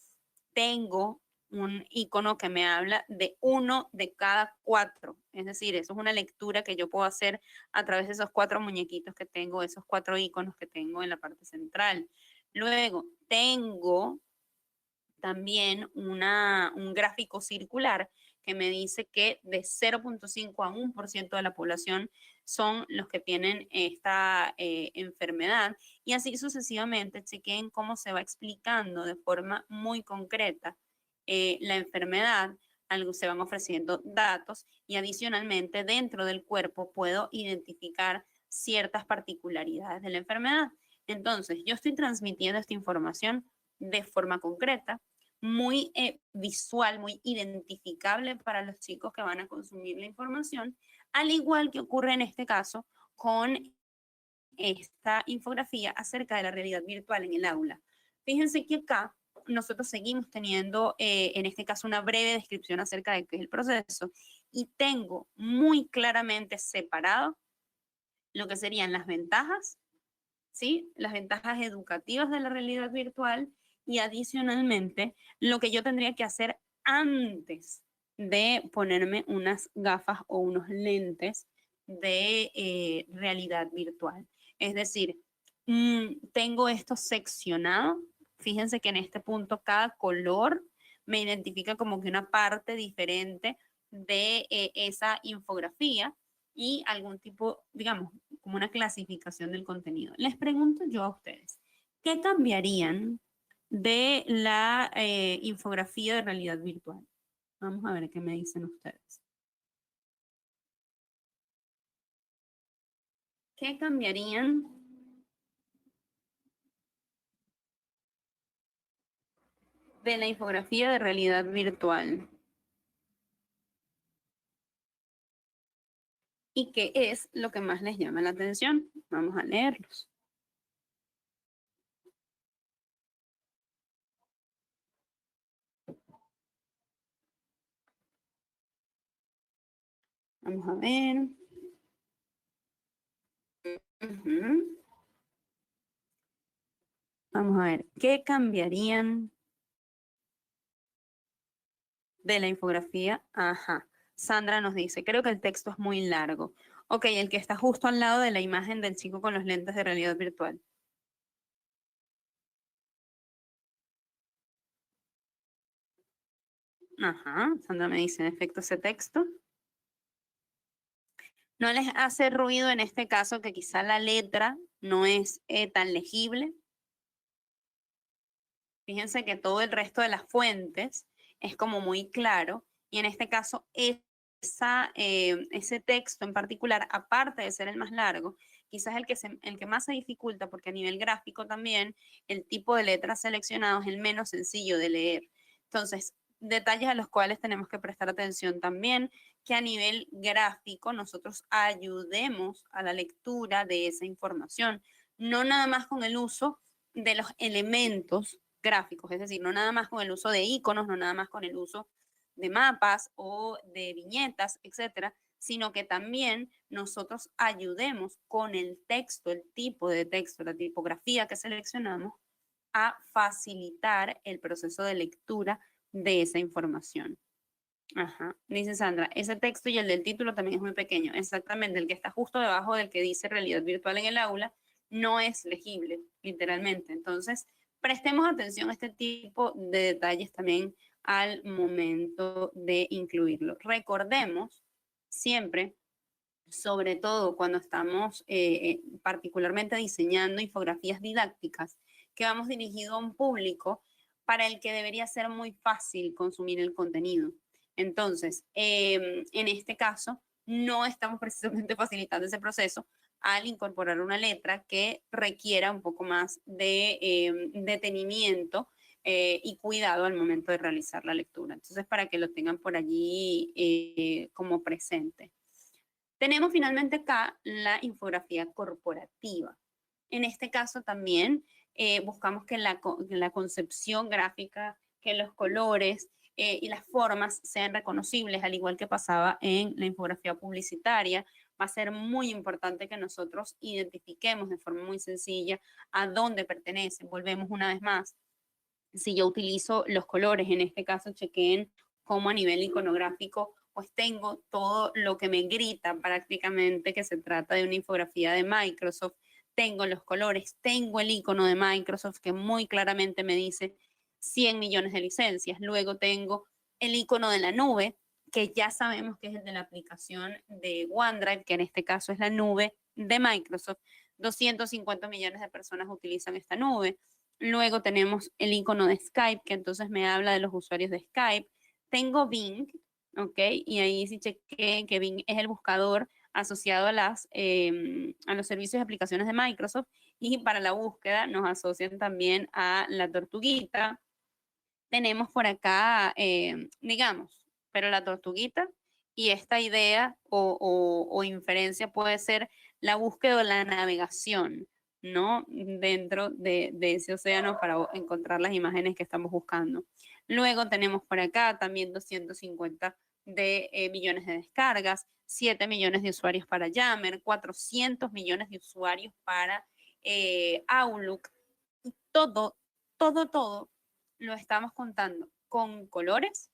tengo un icono que me habla de uno de cada cuatro. Es decir, eso es una lectura que yo puedo hacer a través de esos cuatro muñequitos que tengo, esos cuatro iconos que tengo en la parte central. Luego tengo también un gráfico circular que me dice que de 0.5 a 1% de la población son los que tienen esta enfermedad y así sucesivamente. Chequen cómo se va explicando de forma muy concreta la enfermedad, algo se van ofreciendo datos y adicionalmente dentro del cuerpo puedo identificar ciertas particularidades de la enfermedad. Entonces, yo estoy transmitiendo esta información de forma concreta, muy visual, muy identificable para los chicos que van a consumir la información, al igual que ocurre en este caso con esta infografía acerca de la realidad virtual en el aula. Fíjense que acá nosotros seguimos teniendo, en este caso, una breve descripción acerca de qué es el proceso y tengo muy claramente separado lo que serían las ventajas, ¿sí? Las ventajas educativas de la realidad virtual y adicionalmente lo que yo tendría que hacer antes de ponerme unas gafas o unos lentes de realidad virtual. Es decir, tengo esto seccionado. Fíjense que en este punto cada color me identifica como que una parte diferente de esa infografía y algún tipo, digamos, como una clasificación del contenido. Les pregunto yo a ustedes, ¿qué cambiarían de la infografía de realidad virtual? Vamos a ver qué me dicen ustedes. ¿Qué cambiarían de la infografía de realidad virtual? ¿Y qué es lo que más les llama la atención? Vamos a leerlos. Vamos a ver. Vamos a ver, ¿qué cambiarían de la infografía? Ajá. Sandra nos dice, creo que el texto es muy largo. Ok, el que está justo al lado de la imagen del chico con los lentes de realidad virtual. Ajá, Sandra me dice, en efecto, ese texto. ¿No les hace ruido en este caso que quizá la letra no es tan legible? Fíjense que todo el resto de las fuentes es como muy claro y en este caso ese texto en particular, aparte de ser el más largo, quizás el que más se dificulta porque a nivel gráfico también el tipo de letras seleccionado es el menos sencillo de leer. Entonces, detalles a los cuales tenemos que prestar atención también, que a nivel gráfico nosotros ayudemos a la lectura de esa información, no nada más con el uso de los elementos gráficos, es decir, no nada más con el uso de iconos, no nada más con el uso de mapas o de viñetas, etcétera, sino que también nosotros ayudemos con el texto, el tipo de texto, la tipografía que seleccionamos, a facilitar el proceso de lectura de esa información. Ajá, dice Sandra, ese texto y el del título también es muy pequeño. Exactamente, el que está justo debajo del que dice realidad virtual en el aula no es legible, literalmente. Entonces, prestemos atención a este tipo de detalles también al momento de incluirlo. Recordemos siempre, sobre todo cuando estamos particularmente diseñando infografías didácticas, que vamos dirigido a un público para el que debería ser muy fácil consumir el contenido. Entonces, en este caso, no estamos precisamente facilitando ese proceso al incorporar una letra que requiera un poco más de detenimiento y cuidado al momento de realizar la lectura. Entonces, para que lo tengan por allí como presente. Tenemos finalmente acá la infografía corporativa. En este caso también buscamos que la concepción gráfica, que los colores y las formas sean reconocibles, al igual que pasaba en la infografía publicitaria. Va a ser muy importante que nosotros identifiquemos de forma muy sencilla a dónde pertenecen. Volvemos una vez más. Si yo utilizo los colores, en este caso chequen cómo a nivel iconográfico, pues tengo todo lo que me grita prácticamente que se trata de una infografía de Microsoft. Tengo los colores, tengo el icono de Microsoft que muy claramente me dice 100 millones de licencias. Luego tengo el icono de la nube, que ya sabemos que es el de la aplicación de OneDrive, que en este caso es la nube de Microsoft. 250 millones de personas utilizan esta nube. Luego tenemos el icono de Skype, que entonces me habla de los usuarios de Skype. Tengo Bing, ¿ok? Y ahí sí chequé que Bing es el buscador asociado a los servicios y aplicaciones de Microsoft. Y para la búsqueda nos asocian también a la tortuguita. Tenemos por acá, digamos, pero la tortuguita y esta idea o inferencia puede ser la búsqueda o la navegación, ¿no? Dentro de ese océano para encontrar las imágenes que estamos buscando. Luego tenemos por acá también 250 millones de descargas, 7 millones de usuarios para Yammer, 400 millones de usuarios para Outlook. Y todo lo estamos contando con colores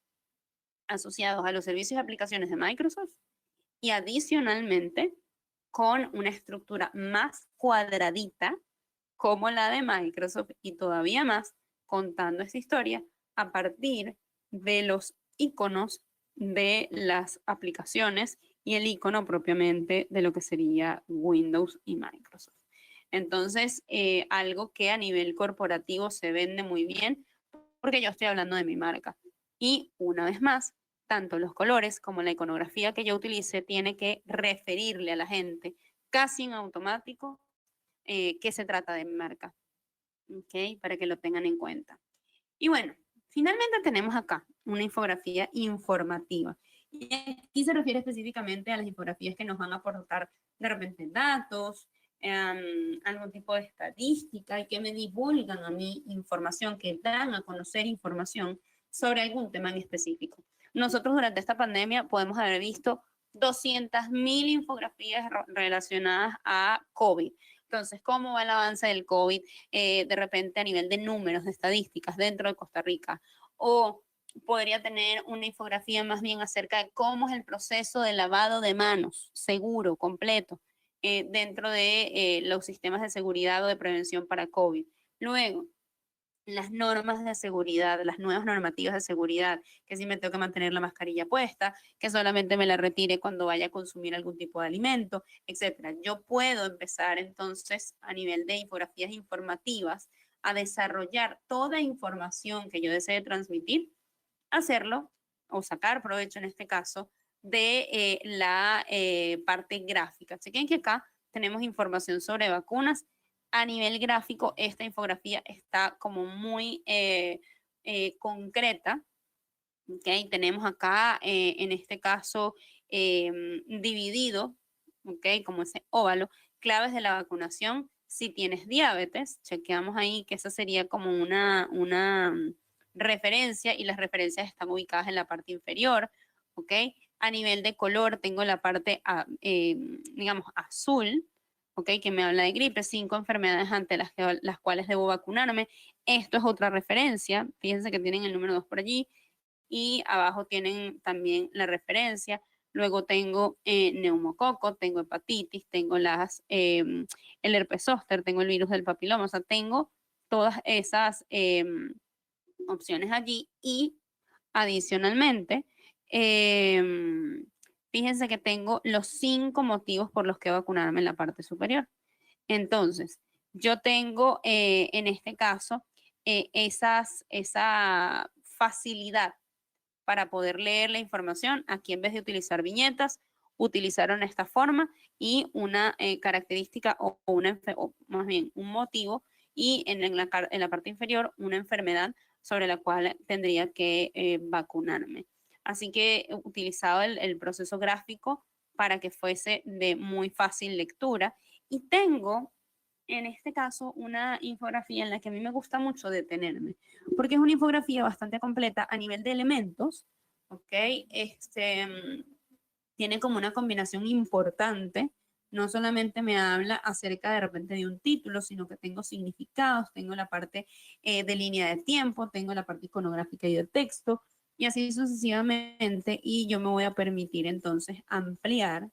asociados a los servicios y aplicaciones de Microsoft y adicionalmente con una estructura más cuadradita como la de Microsoft y todavía más contando esta historia a partir de los iconos de las aplicaciones y el icono propiamente de lo que sería Windows y Microsoft. Entonces, algo que a nivel corporativo se vende muy bien porque yo estoy hablando de mi marca. Y una vez más, tanto los colores como la iconografía que yo utilice tiene que referirle a la gente casi en automático que se trata de mi marca, ¿ok? Para que lo tengan en cuenta. Y bueno, finalmente tenemos acá una infografía informativa. Y aquí se refiere específicamente a las infografías que nos van a aportar de repente datos, algún tipo de estadística y que me divulgan a mí información, que dan a conocer información sobre algún tema en específico. Nosotros durante esta pandemia podemos haber visto 200.000 infografías relacionadas a COVID. Entonces, ¿cómo va el avance del COVID de repente a nivel de números, de estadísticas dentro de Costa Rica? O podría tener una infografía más bien acerca de cómo es el proceso de lavado de manos seguro, completo, dentro de los sistemas de seguridad o de prevención para COVID. Luego, las normas de seguridad, las nuevas normativas de seguridad, que si me tengo que mantener la mascarilla puesta, que solamente me la retire cuando vaya a consumir algún tipo de alimento, etcétera. Yo puedo empezar entonces a nivel de infografías informativas a desarrollar toda información que yo desee transmitir, hacerlo o sacar provecho en este caso de la parte gráfica. Chequen que acá tenemos información sobre vacunas. A nivel gráfico, esta infografía está como muy concreta. ¿Okay? Tenemos acá, en este caso, dividido, ¿okay? Como ese óvalo, claves de la vacunación. Si tienes diabetes, chequeamos ahí que esa sería como una referencia y las referencias están ubicadas en la parte inferior, ¿ok? A nivel de color tengo la parte, digamos, azul, ¿ok? Que me habla de gripe, 5 enfermedades ante las cuales debo vacunarme. Esto es otra referencia, fíjense que tienen el número 2 por allí y abajo tienen también la referencia. Luego tengo neumococo, tengo hepatitis, tengo el herpes zóster, tengo el virus del papiloma, o sea, tengo todas esas opciones allí y adicionalmente, fíjense que tengo los 5 motivos por los que vacunarme en la parte superior. Entonces, yo tengo en este caso esa facilidad para poder leer la información. Aquí en vez de utilizar viñetas, utilizaron esta forma y una característica o más bien un motivo y en la parte inferior una enfermedad sobre la cual tendría que vacunarme. Así que he utilizado el proceso gráfico para que fuese de muy fácil lectura y tengo en este caso una infografía en la que a mí me gusta mucho detenerme, porque es una infografía bastante completa a nivel de elementos, ¿ok? Tiene como una combinación importante, No solamente me habla acerca de repente de un título, sino que tengo significados, tengo la parte de línea de tiempo, tengo la parte iconográfica y de texto, y así sucesivamente, y yo me voy a permitir entonces ampliar.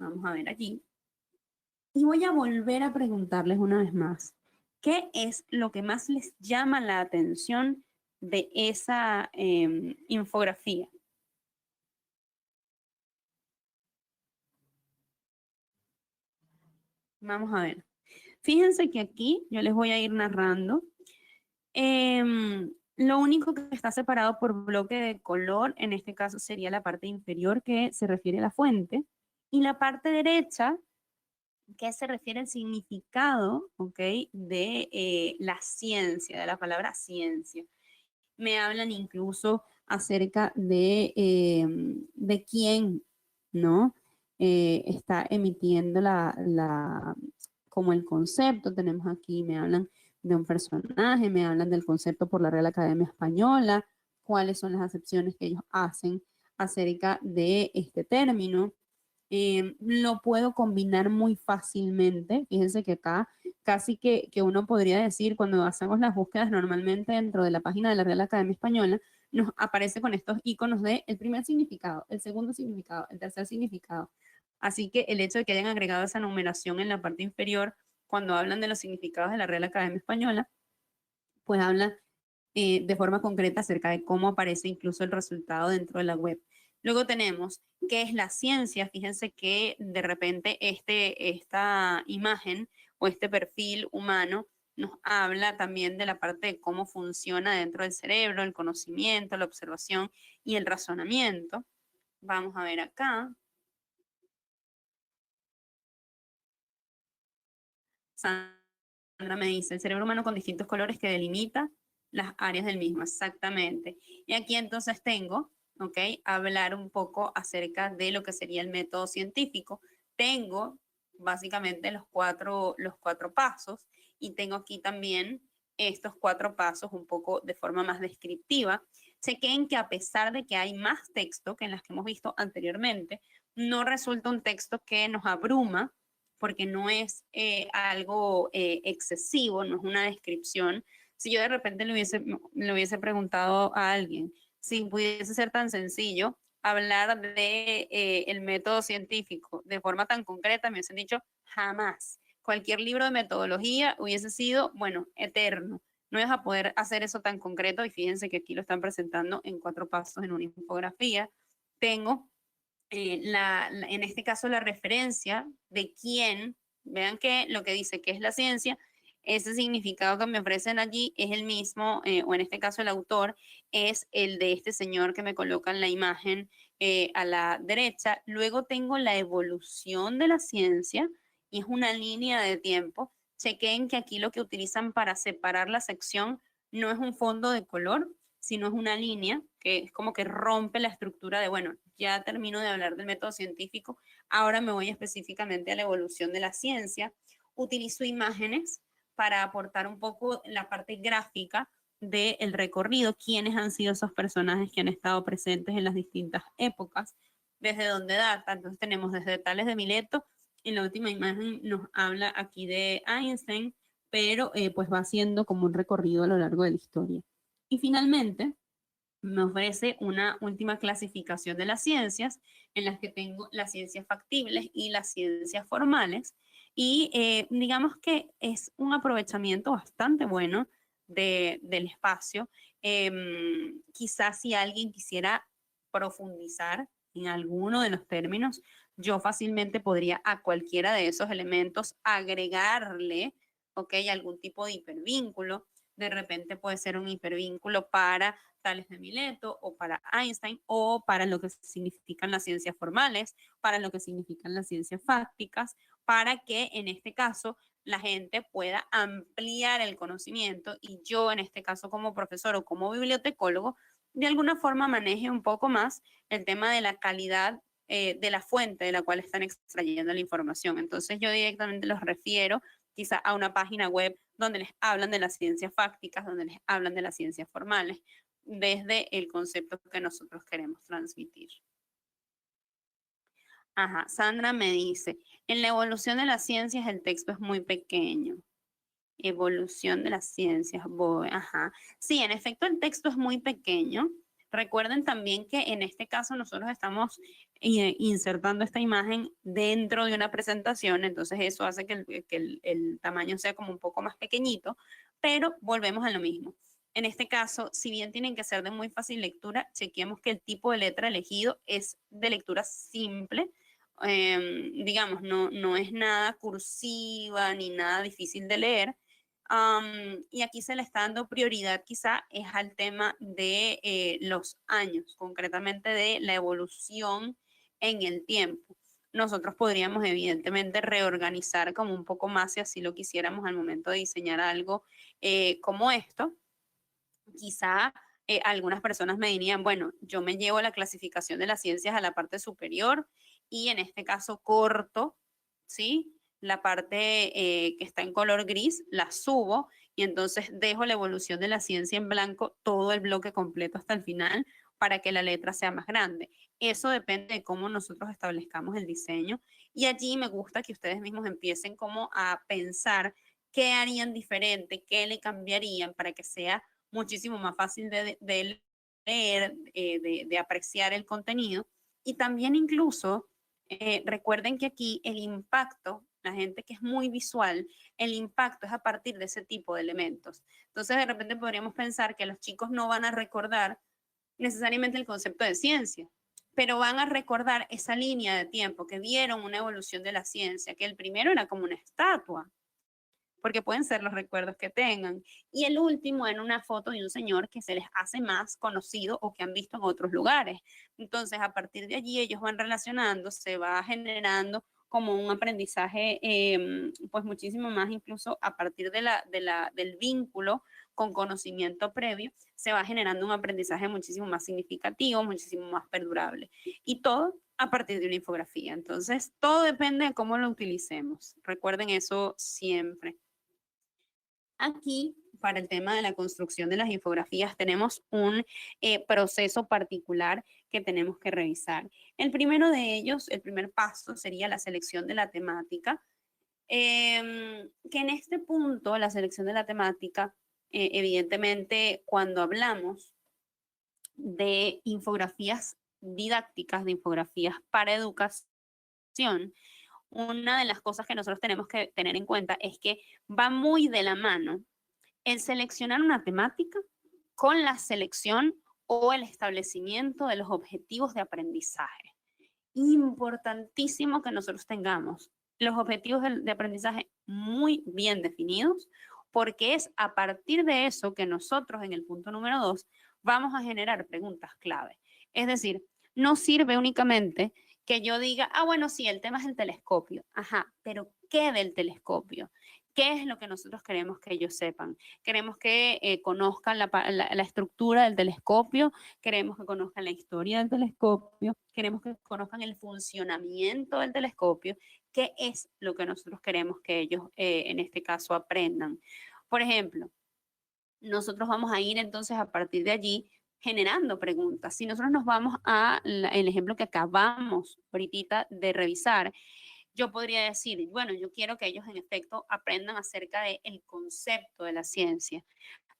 Vamos a ver allí. Y voy a volver a preguntarles una vez más, ¿qué es lo que más les llama la atención de esa infografía? Vamos a ver. Fíjense que aquí yo les voy a ir narrando. Lo único que está separado por bloque de color, en este caso sería la parte inferior que se refiere a la fuente, y la parte derecha que se refiere al significado, ¿ok? De la ciencia, de la palabra ciencia. Me hablan incluso acerca de quién, ¿no? Está emitiendo como el concepto. Tenemos aquí, me hablan de un personaje, me hablan del concepto por la Real Academia Española, cuáles son las acepciones que ellos hacen acerca de este término. Lo puedo combinar muy fácilmente. Fíjense que acá casi que uno podría decir, cuando hacemos las búsquedas normalmente dentro de la página de la Real Academia Española, nos aparece con estos iconos de el primer significado, el segundo significado, el tercer significado. Así que el hecho de que hayan agregado esa numeración en la parte inferior, cuando hablan de los significados de la Real Academia Española, pues habla de forma concreta acerca de cómo aparece incluso el resultado dentro de la web. Luego tenemos qué es la ciencia. Fíjense que de repente esta imagen o este perfil humano nos habla también de la parte de cómo funciona dentro del cerebro, el conocimiento, la observación y el razonamiento. Vamos a ver acá. Sandra me dice, el cerebro humano con distintos colores que delimita las áreas del mismo, exactamente. Y aquí entonces tengo, ¿ok? Hablar un poco acerca de lo que sería el método científico. Tengo básicamente los cuatro pasos y tengo aquí también estos cuatro pasos un poco de forma más descriptiva. Chequen que a pesar de que hay más texto que en las que hemos visto anteriormente, no resulta un texto que nos abruma porque no es algo excesivo, no es una descripción. Si yo de repente le hubiese preguntado a alguien si pudiese ser tan sencillo hablar de el método científico de forma tan concreta, me hubiesen dicho jamás. Cualquier libro de metodología hubiese sido, bueno, eterno. No es a poder hacer eso tan concreto y fíjense que aquí lo están presentando en cuatro pasos en una infografía. Tengo en este caso la referencia de quién, vean que lo que dice que es la ciencia, ese significado que me ofrecen allí es el mismo, o en este caso el autor, es el de este señor que me colocan la imagen a la derecha. Luego tengo la evolución de la ciencia y es una línea de tiempo. Chequen que aquí lo que utilizan para separar la sección no es un fondo de color, sino es una línea que es como que rompe la estructura de, bueno, ya termino de hablar del método científico, ahora me voy específicamente a la evolución de la ciencia. Utilizo imágenes para aportar un poco la parte gráfica del recorrido, quiénes han sido esos personajes que han estado presentes en las distintas épocas, desde dónde data. Entonces tenemos desde Tales de Mileto, en la última imagen nos habla aquí de Einstein, pero pues va haciendo como un recorrido a lo largo de la historia. Y finalmente, me ofrece una última clasificación de las ciencias, en las que tengo las ciencias factibles y las ciencias formales. Y digamos que es un aprovechamiento bastante bueno del espacio. Quizás si alguien quisiera profundizar en alguno de los términos, yo fácilmente podría a cualquiera de esos elementos agregarle, ¿ok? Algún tipo de hipervínculo. De repente puede ser un hipervínculo para Tales de Mileto o para Einstein o para lo que significan las ciencias formales, para lo que significan las ciencias fácticas, para que en este caso la gente pueda ampliar el conocimiento y yo en este caso como profesor o como bibliotecólogo de alguna forma maneje un poco más el tema de la calidad de la fuente de la cual están extrayendo la información. Entonces yo directamente los refiero quizá a una página web donde les hablan de las ciencias fácticas, donde les hablan de las ciencias formales, desde el concepto que nosotros queremos transmitir. Ajá, Sandra me dice, en la evolución de las ciencias el texto es muy pequeño. Evolución de las ciencias, ajá. Sí, en efecto el texto es muy pequeño. Recuerden también que en este caso nosotros estamos insertando esta imagen dentro de una presentación, entonces eso hace que el tamaño sea como un poco más pequeñito, pero volvemos a lo mismo. En este caso, si bien tienen que ser de muy fácil lectura, chequeemos que el tipo de letra elegido es de lectura simple, digamos, no es nada cursiva ni nada difícil de leer. Y aquí se le está dando prioridad quizá es al tema de los años, concretamente de la evolución en el tiempo. Nosotros podríamos evidentemente reorganizar como un poco más si así lo quisiéramos al momento de diseñar algo como esto. Quizá algunas personas me dirían, bueno, yo me llevo la clasificación de las ciencias a la parte superior y en este caso corto, ¿sí? La parte que está en color gris, la subo y entonces dejo la evolución de la ciencia en blanco, todo el bloque completo hasta el final para que la letra sea más grande. Eso depende de cómo nosotros establezcamos el diseño y allí me gusta que ustedes mismos empiecen como a pensar qué harían diferente, qué le cambiarían para que sea muchísimo más fácil de leer, de apreciar el contenido. Y también incluso recuerden que aquí el impacto, la gente que es muy visual, el impacto es a partir de ese tipo de elementos. Entonces de repente podríamos pensar que los chicos no van a recordar necesariamente el concepto de ciencia, pero van a recordar esa línea de tiempo que vieron una evolución de la ciencia, que el primero era como una estatua, porque pueden ser los recuerdos que tengan. Y el último en una foto de un señor que se les hace más conocido o que han visto en otros lugares. Entonces, a partir de allí ellos van relacionando, se va generando como un aprendizaje, pues muchísimo más, incluso a partir del vínculo con conocimiento previo, se va generando un aprendizaje muchísimo más significativo, muchísimo más perdurable. Y todo a partir de una infografía. Entonces, todo depende de cómo lo utilicemos. Recuerden eso siempre. Aquí, para el tema de la construcción de las infografías, tenemos un proceso particular que tenemos que revisar. El primero de ellos, el primer paso, sería la selección de la temática, que en este punto, la selección de la temática, evidentemente, cuando hablamos de infografías didácticas, de infografías para educación, una de las cosas que nosotros tenemos que tener en cuenta es que va muy de la mano el seleccionar una temática con la selección o el establecimiento de los objetivos de aprendizaje. Importantísimo que nosotros tengamos los objetivos de aprendizaje muy bien definidos, porque es a partir de eso que nosotros en el punto número 2 vamos a generar preguntas clave. Es decir, no sirve únicamente que yo diga, ah, bueno, sí, el tema es el telescopio. Ajá, pero ¿qué del telescopio? ¿Qué es lo que nosotros queremos que ellos sepan? Queremos que conozcan la estructura del telescopio, queremos que conozcan la historia del telescopio, queremos que conozcan el funcionamiento del telescopio, qué es lo que nosotros queremos que ellos en este caso aprendan. Por ejemplo, nosotros vamos a ir entonces a partir de allí generando preguntas. Si nosotros nos vamos a el ejemplo que acabamos ahorita de revisar, yo podría decir, bueno, yo quiero que ellos en efecto aprendan acerca del concepto de la ciencia,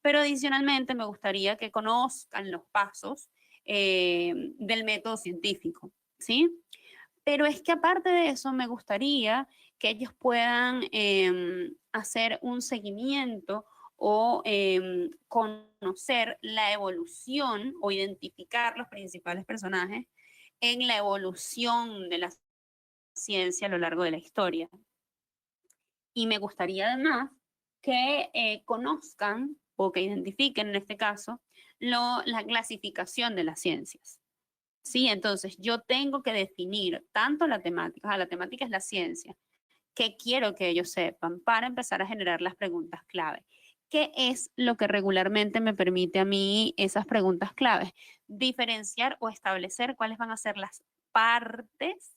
pero adicionalmente me gustaría que conozcan los pasos del método científico, ¿sí? Pero es que aparte de eso, me gustaría que ellos puedan hacer un seguimiento o conocer la evolución o identificar los principales personajes en la evolución de la ciencia a lo largo de la historia. Y me gustaría además que conozcan o que identifiquen en este caso la clasificación de las ciencias. Sí, entonces yo tengo que definir tanto la temática, o sea, la temática es la ciencia, que quiero que ellos sepan para empezar a generar las preguntas clave. ¿Qué es lo que regularmente me permite a mí esas preguntas claves? Diferenciar o establecer cuáles van a ser las partes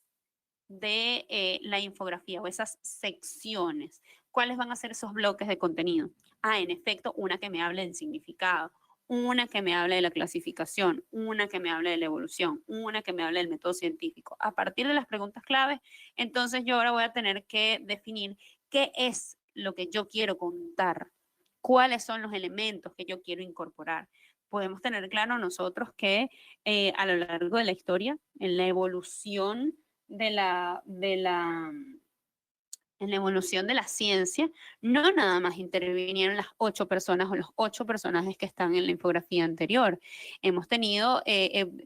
de la infografía o esas secciones. ¿Cuáles van a ser esos bloques de contenido? Ah, en efecto, una que me hable del significado, una que me hable de la clasificación, una que me hable de la evolución, una que me hable del método científico. A partir de las preguntas clave, entonces yo ahora voy a tener que definir qué es lo que yo quiero contar, cuáles son los elementos que yo quiero incorporar. Podemos tener claro nosotros que a lo largo de la historia, en la evolución en la evolución de la ciencia, no nada más intervinieron las 8 personas o los 8 personajes que están en la infografía anterior. Hemos tenido,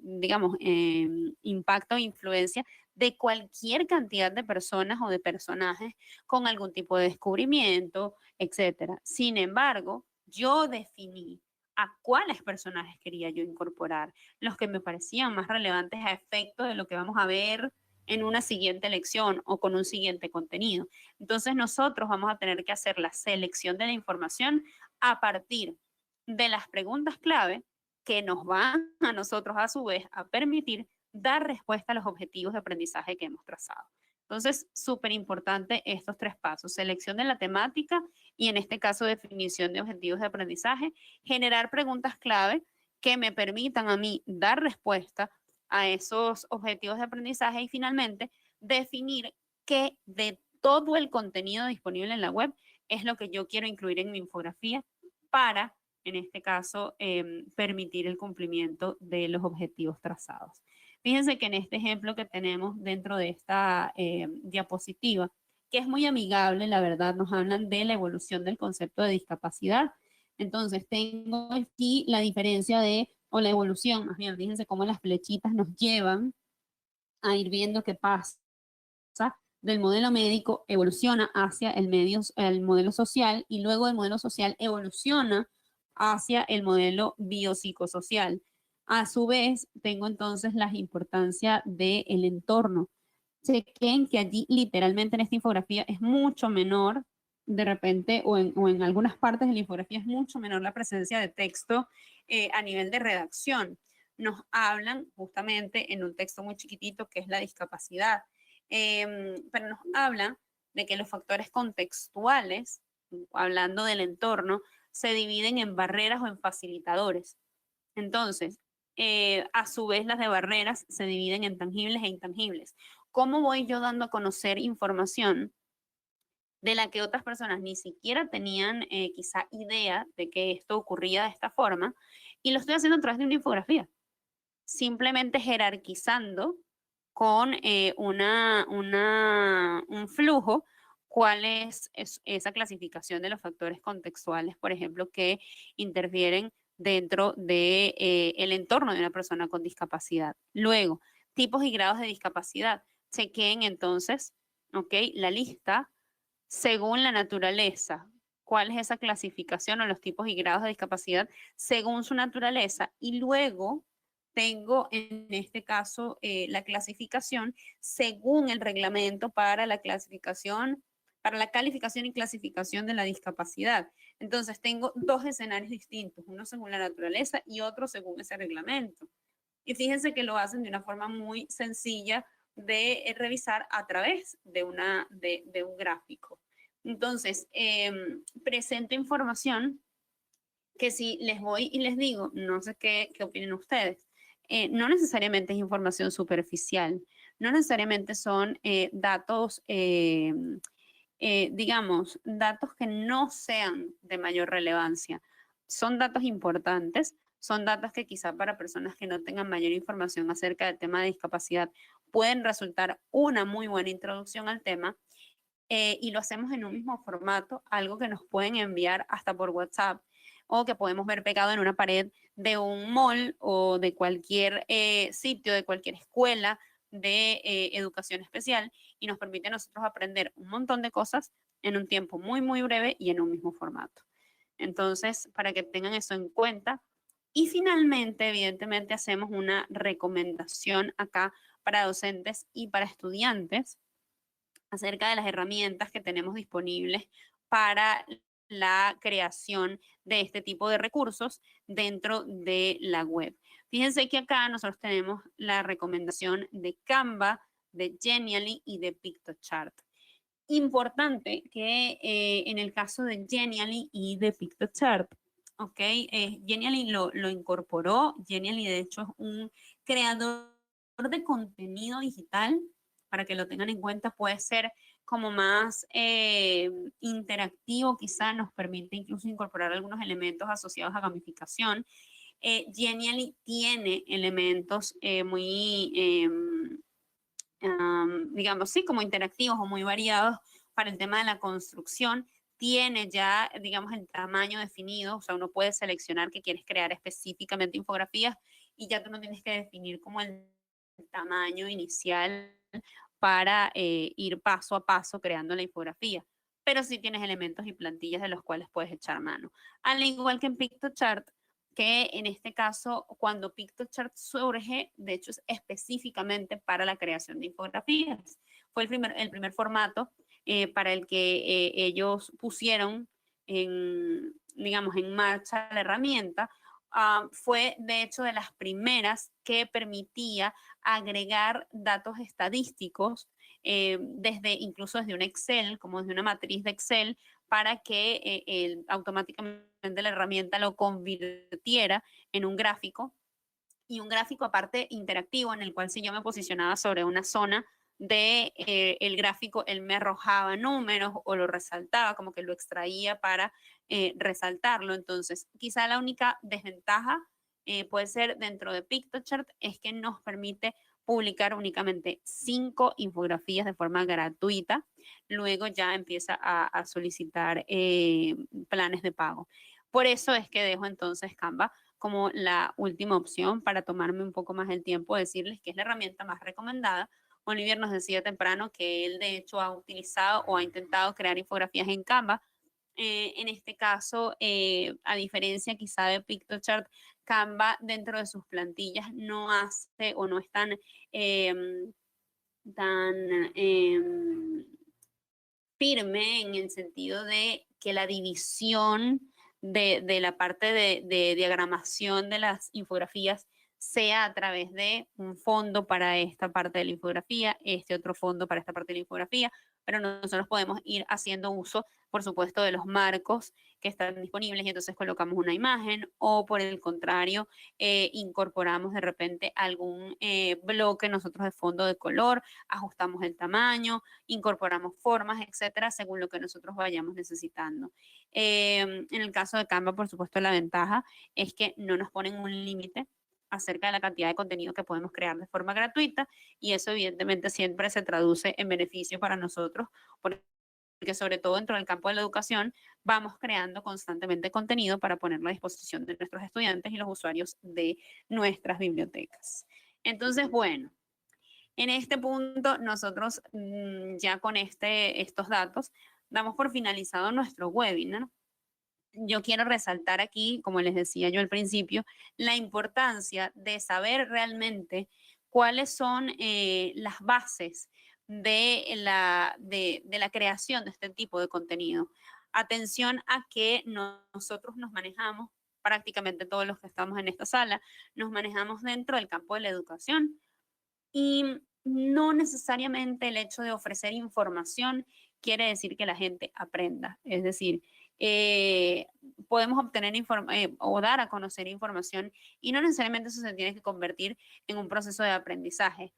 digamos, impacto e influencia de cualquier cantidad de personas o de personajes con algún tipo de descubrimiento, etcétera. Sin embargo, yo definí a cuáles personajes quería yo incorporar, los que me parecían más relevantes a efecto de lo que vamos a ver en una siguiente lección o con un siguiente contenido. Entonces nosotros vamos a tener que hacer la selección de la información a partir de las preguntas clave que nos van a nosotros a su vez a permitir dar respuesta a los objetivos de aprendizaje que hemos trazado. Entonces, súper importante estos 3 pasos: selección de la temática y en este caso definición de objetivos de aprendizaje, generar preguntas clave que me permitan a mí dar respuesta a esos objetivos de aprendizaje y finalmente definir qué de todo el contenido disponible en la web es lo que yo quiero incluir en mi infografía para, en este caso, permitir el cumplimiento de los objetivos trazados. Fíjense que en este ejemplo que tenemos dentro de esta diapositiva, que es muy amigable, la verdad, nos hablan de la evolución del concepto de discapacidad. Entonces, tengo aquí la diferencia o la evolución, más bien, fíjense cómo las flechitas nos llevan a ir viendo qué pasa del modelo médico, evoluciona hacia el modelo social y luego el modelo social evoluciona hacia el modelo biopsicosocial. A su vez, tengo entonces la importancia del entorno. Chequen que allí literalmente en esta infografía es mucho menor, de repente, o en algunas partes de la infografía es mucho menor la presencia de texto a nivel de redacción. Nos hablan justamente en un texto muy chiquitito que es la discapacidad, pero nos hablan de que los factores contextuales, hablando del entorno, se dividen en barreras o en facilitadores. Entonces, a su vez las de barreras se dividen en tangibles e intangibles. ¿Cómo voy yo dando a conocer información de la que otras personas ni siquiera tenían quizá idea de que esto ocurría de esta forma? Y lo estoy haciendo a través de una infografía, simplemente jerarquizando con un flujo cuál es esa clasificación de los factores contextuales, por ejemplo, que interfieren dentro de, el entorno de una persona con discapacidad. Luego, tipos y grados de discapacidad. Chequen entonces, ¿ok? La lista según la naturaleza. ¿Cuál es esa clasificación o los tipos y grados de discapacidad según su naturaleza? Y luego tengo en este caso la clasificación según el reglamento para la clasificación, para la calificación y clasificación de la discapacidad. Entonces tengo 2 escenarios distintos, uno según la naturaleza y otro según ese reglamento. Y fíjense que lo hacen de una forma muy sencilla de revisar a través de un gráfico. Entonces, presento información que si les voy y les digo, no sé qué opinen ustedes, no necesariamente es información superficial, no necesariamente son datos, digamos, datos que no sean de mayor relevancia. Son datos importantes, son datos que quizá para personas que no tengan mayor información acerca del tema de discapacidad pueden resultar una muy buena introducción al tema. Y lo hacemos en un mismo formato, algo que nos pueden enviar hasta por WhatsApp o que podemos ver pegado en una pared de un mall o de cualquier sitio, de cualquier escuela de educación especial y nos permite a nosotros aprender un montón de cosas en un tiempo muy, muy breve y en un mismo formato. Entonces, para que tengan eso en cuenta. Y finalmente, evidentemente, hacemos una recomendación acá para docentes y para estudiantes acerca de las herramientas que tenemos disponibles para la creación de este tipo de recursos dentro de la web. Fíjense que acá nosotros tenemos la recomendación de Canva, de Genially y de Piktochart. Importante que en el caso de Genially y de Piktochart, ¿ok? Genially lo incorporó. Genially, de hecho, es un creador de contenido digital, para que lo tengan en cuenta, puede ser como más interactivo, quizá nos permite incluso incorporar algunos elementos asociados a gamificación. Genially tiene elementos muy, digamos, sí, como interactivos o muy variados para el tema de la construcción. Tiene ya, digamos, el tamaño definido, o sea, uno puede seleccionar que quieres crear específicamente infografías y ya tú no tienes que definir como el tamaño inicial para ir paso a paso creando la infografía, pero sí tienes elementos y plantillas de los cuales puedes echar mano. Al igual que en PictoChart, que en este caso, cuando PictoChart surge, de hecho es específicamente para la creación de infografías. Fue el primer formato para el que ellos pusieron digamos, en marcha la herramienta. Fue de hecho de las primeras que permitía agregar datos estadísticos incluso desde un Excel, como desde una matriz de Excel, para que automáticamente la herramienta lo convirtiera en un gráfico, y un gráfico aparte interactivo en el cual si yo me posicionaba sobre una zona de el gráfico, él me arrojaba números o lo resaltaba, como que lo extraía para resaltarlo. Entonces, quizá la única desventaja puede ser dentro de PictoChart es que nos permite publicar únicamente 5 infografías de forma gratuita. Luego ya empieza a solicitar planes de pago. Por eso es que dejo entonces Canva como la última opción para tomarme un poco más el tiempo de decirles que es la herramienta más recomendada. Olivier nos decía temprano que él de hecho ha utilizado o ha intentado crear infografías en Canva. En este caso, a diferencia quizá de PictoChart, Canva dentro de sus plantillas no hace o no es eh, tan firme en el sentido de que la división de la parte de diagramación de las infografías sea a través de un fondo para esta parte de la infografía, este otro fondo para esta parte de la infografía, pero nosotros podemos ir haciendo uso, por supuesto, de los marcos que están disponibles y entonces colocamos una imagen o por el contrario, incorporamos de repente algún bloque nosotros de fondo de color, ajustamos el tamaño, incorporamos formas, etcétera, según lo que nosotros vayamos necesitando. En el caso de Canva, por supuesto, la ventaja es que no nos ponen un límite acerca de la cantidad de contenido que podemos crear de forma gratuita y eso evidentemente siempre se traduce en beneficio para nosotros porque sobre todo dentro del campo de la educación vamos creando constantemente contenido para ponerlo a disposición de nuestros estudiantes y los usuarios de nuestras bibliotecas. Entonces, bueno, en este punto, nosotros ya con estos datos damos por finalizado nuestro webinar. Yo quiero resaltar aquí, como les decía yo al principio, la importancia de saber realmente cuáles son las bases de la creación de este tipo de contenido. Atención a que nosotros nos manejamos, prácticamente todos los que estamos en esta sala, nos manejamos dentro del campo de la educación y no necesariamente el hecho de ofrecer información quiere decir que la gente aprenda. Es decir, eh, podemos obtener o dar a conocer información y no necesariamente eso se tiene que convertir en un proceso de aprendizaje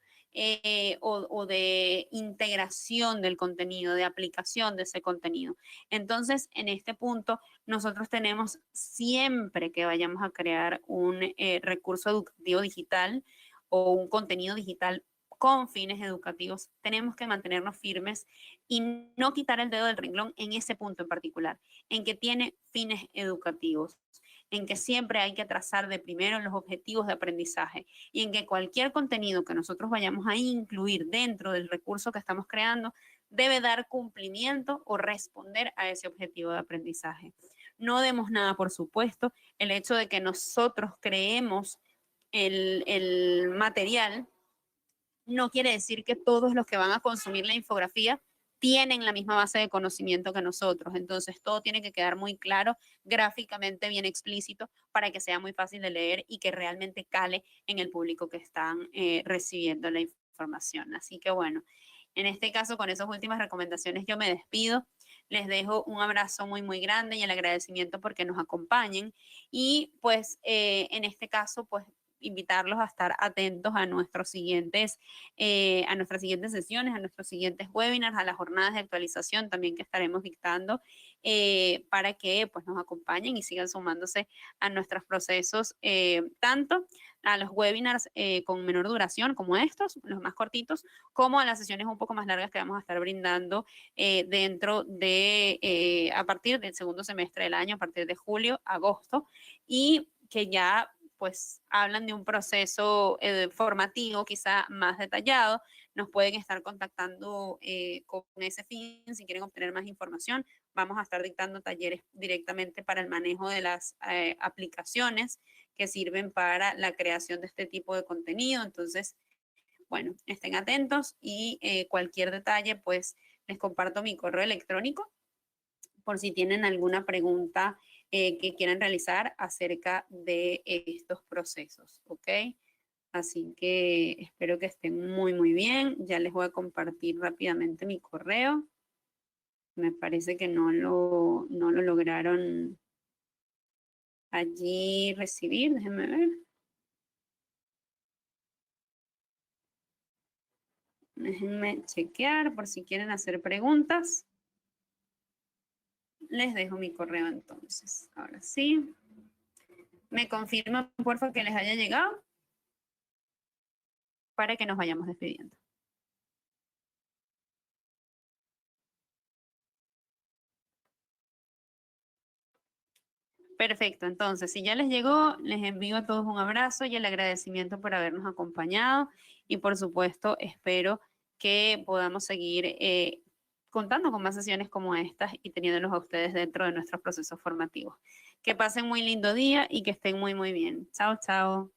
o de integración del contenido, de aplicación de ese contenido. Entonces, en este punto, nosotros tenemos siempre que vayamos a crear un recurso educativo digital o un contenido digital con fines educativos, tenemos que mantenernos firmes y no quitar el dedo del renglón en ese punto en particular, en que tiene fines educativos, en que siempre hay que trazar de primero los objetivos de aprendizaje y en que cualquier contenido que nosotros vayamos a incluir dentro del recurso que estamos creando debe dar cumplimiento o responder a ese objetivo de aprendizaje. No demos nada por supuesto, el hecho de que nosotros creemos el material, no quiere decir que todos los que van a consumir la infografía tienen la misma base de conocimiento que nosotros. Entonces, todo tiene que quedar muy claro, gráficamente bien explícito, para que sea muy fácil de leer y que realmente cale en el público que están recibiendo la información. Así que bueno, en este caso, con esas últimas recomendaciones, yo me despido. Les dejo un abrazo muy, muy grande y el agradecimiento porque nos acompañen. Y pues en este caso, pues invitarlos a estar atentos a a nuestras siguientes sesiones, a nuestros siguientes webinars, a las jornadas de actualización también que estaremos dictando para que pues nos acompañen y sigan sumándose a nuestros procesos, tanto a los webinars con menor duración como estos, los más cortitos, como a las sesiones un poco más largas que vamos a estar brindando dentro de, a partir del segundo semestre del año, a partir de julio, agosto, y que ya pues hablan de un proceso formativo quizá más detallado. Nos pueden estar contactando con ese fin si quieren obtener más información. Vamos a estar dictando talleres directamente para el manejo de las aplicaciones que sirven para la creación de este tipo de contenido. Entonces, bueno, estén atentos y cualquier detalle, pues les comparto mi correo electrónico por si tienen alguna pregunta que quieran realizar acerca de estos procesos, ¿ok? Así que espero que estén muy, muy bien. Ya les voy a compartir rápidamente mi correo. Me parece que no lo lograron allí recibir. Déjenme ver. Déjenme chequear por si quieren hacer preguntas. Les dejo mi correo entonces. Ahora sí. Me confirman, por favor, que les haya llegado para que nos vayamos despidiendo. Perfecto, entonces, si ya les llegó, les envío a todos un abrazo y el agradecimiento por habernos acompañado y por supuesto espero que podamos seguir contando con más sesiones como estas y teniéndolos a ustedes dentro de nuestros procesos formativos. Que pasen muy lindo día y que estén muy, muy bien. Chao, chao.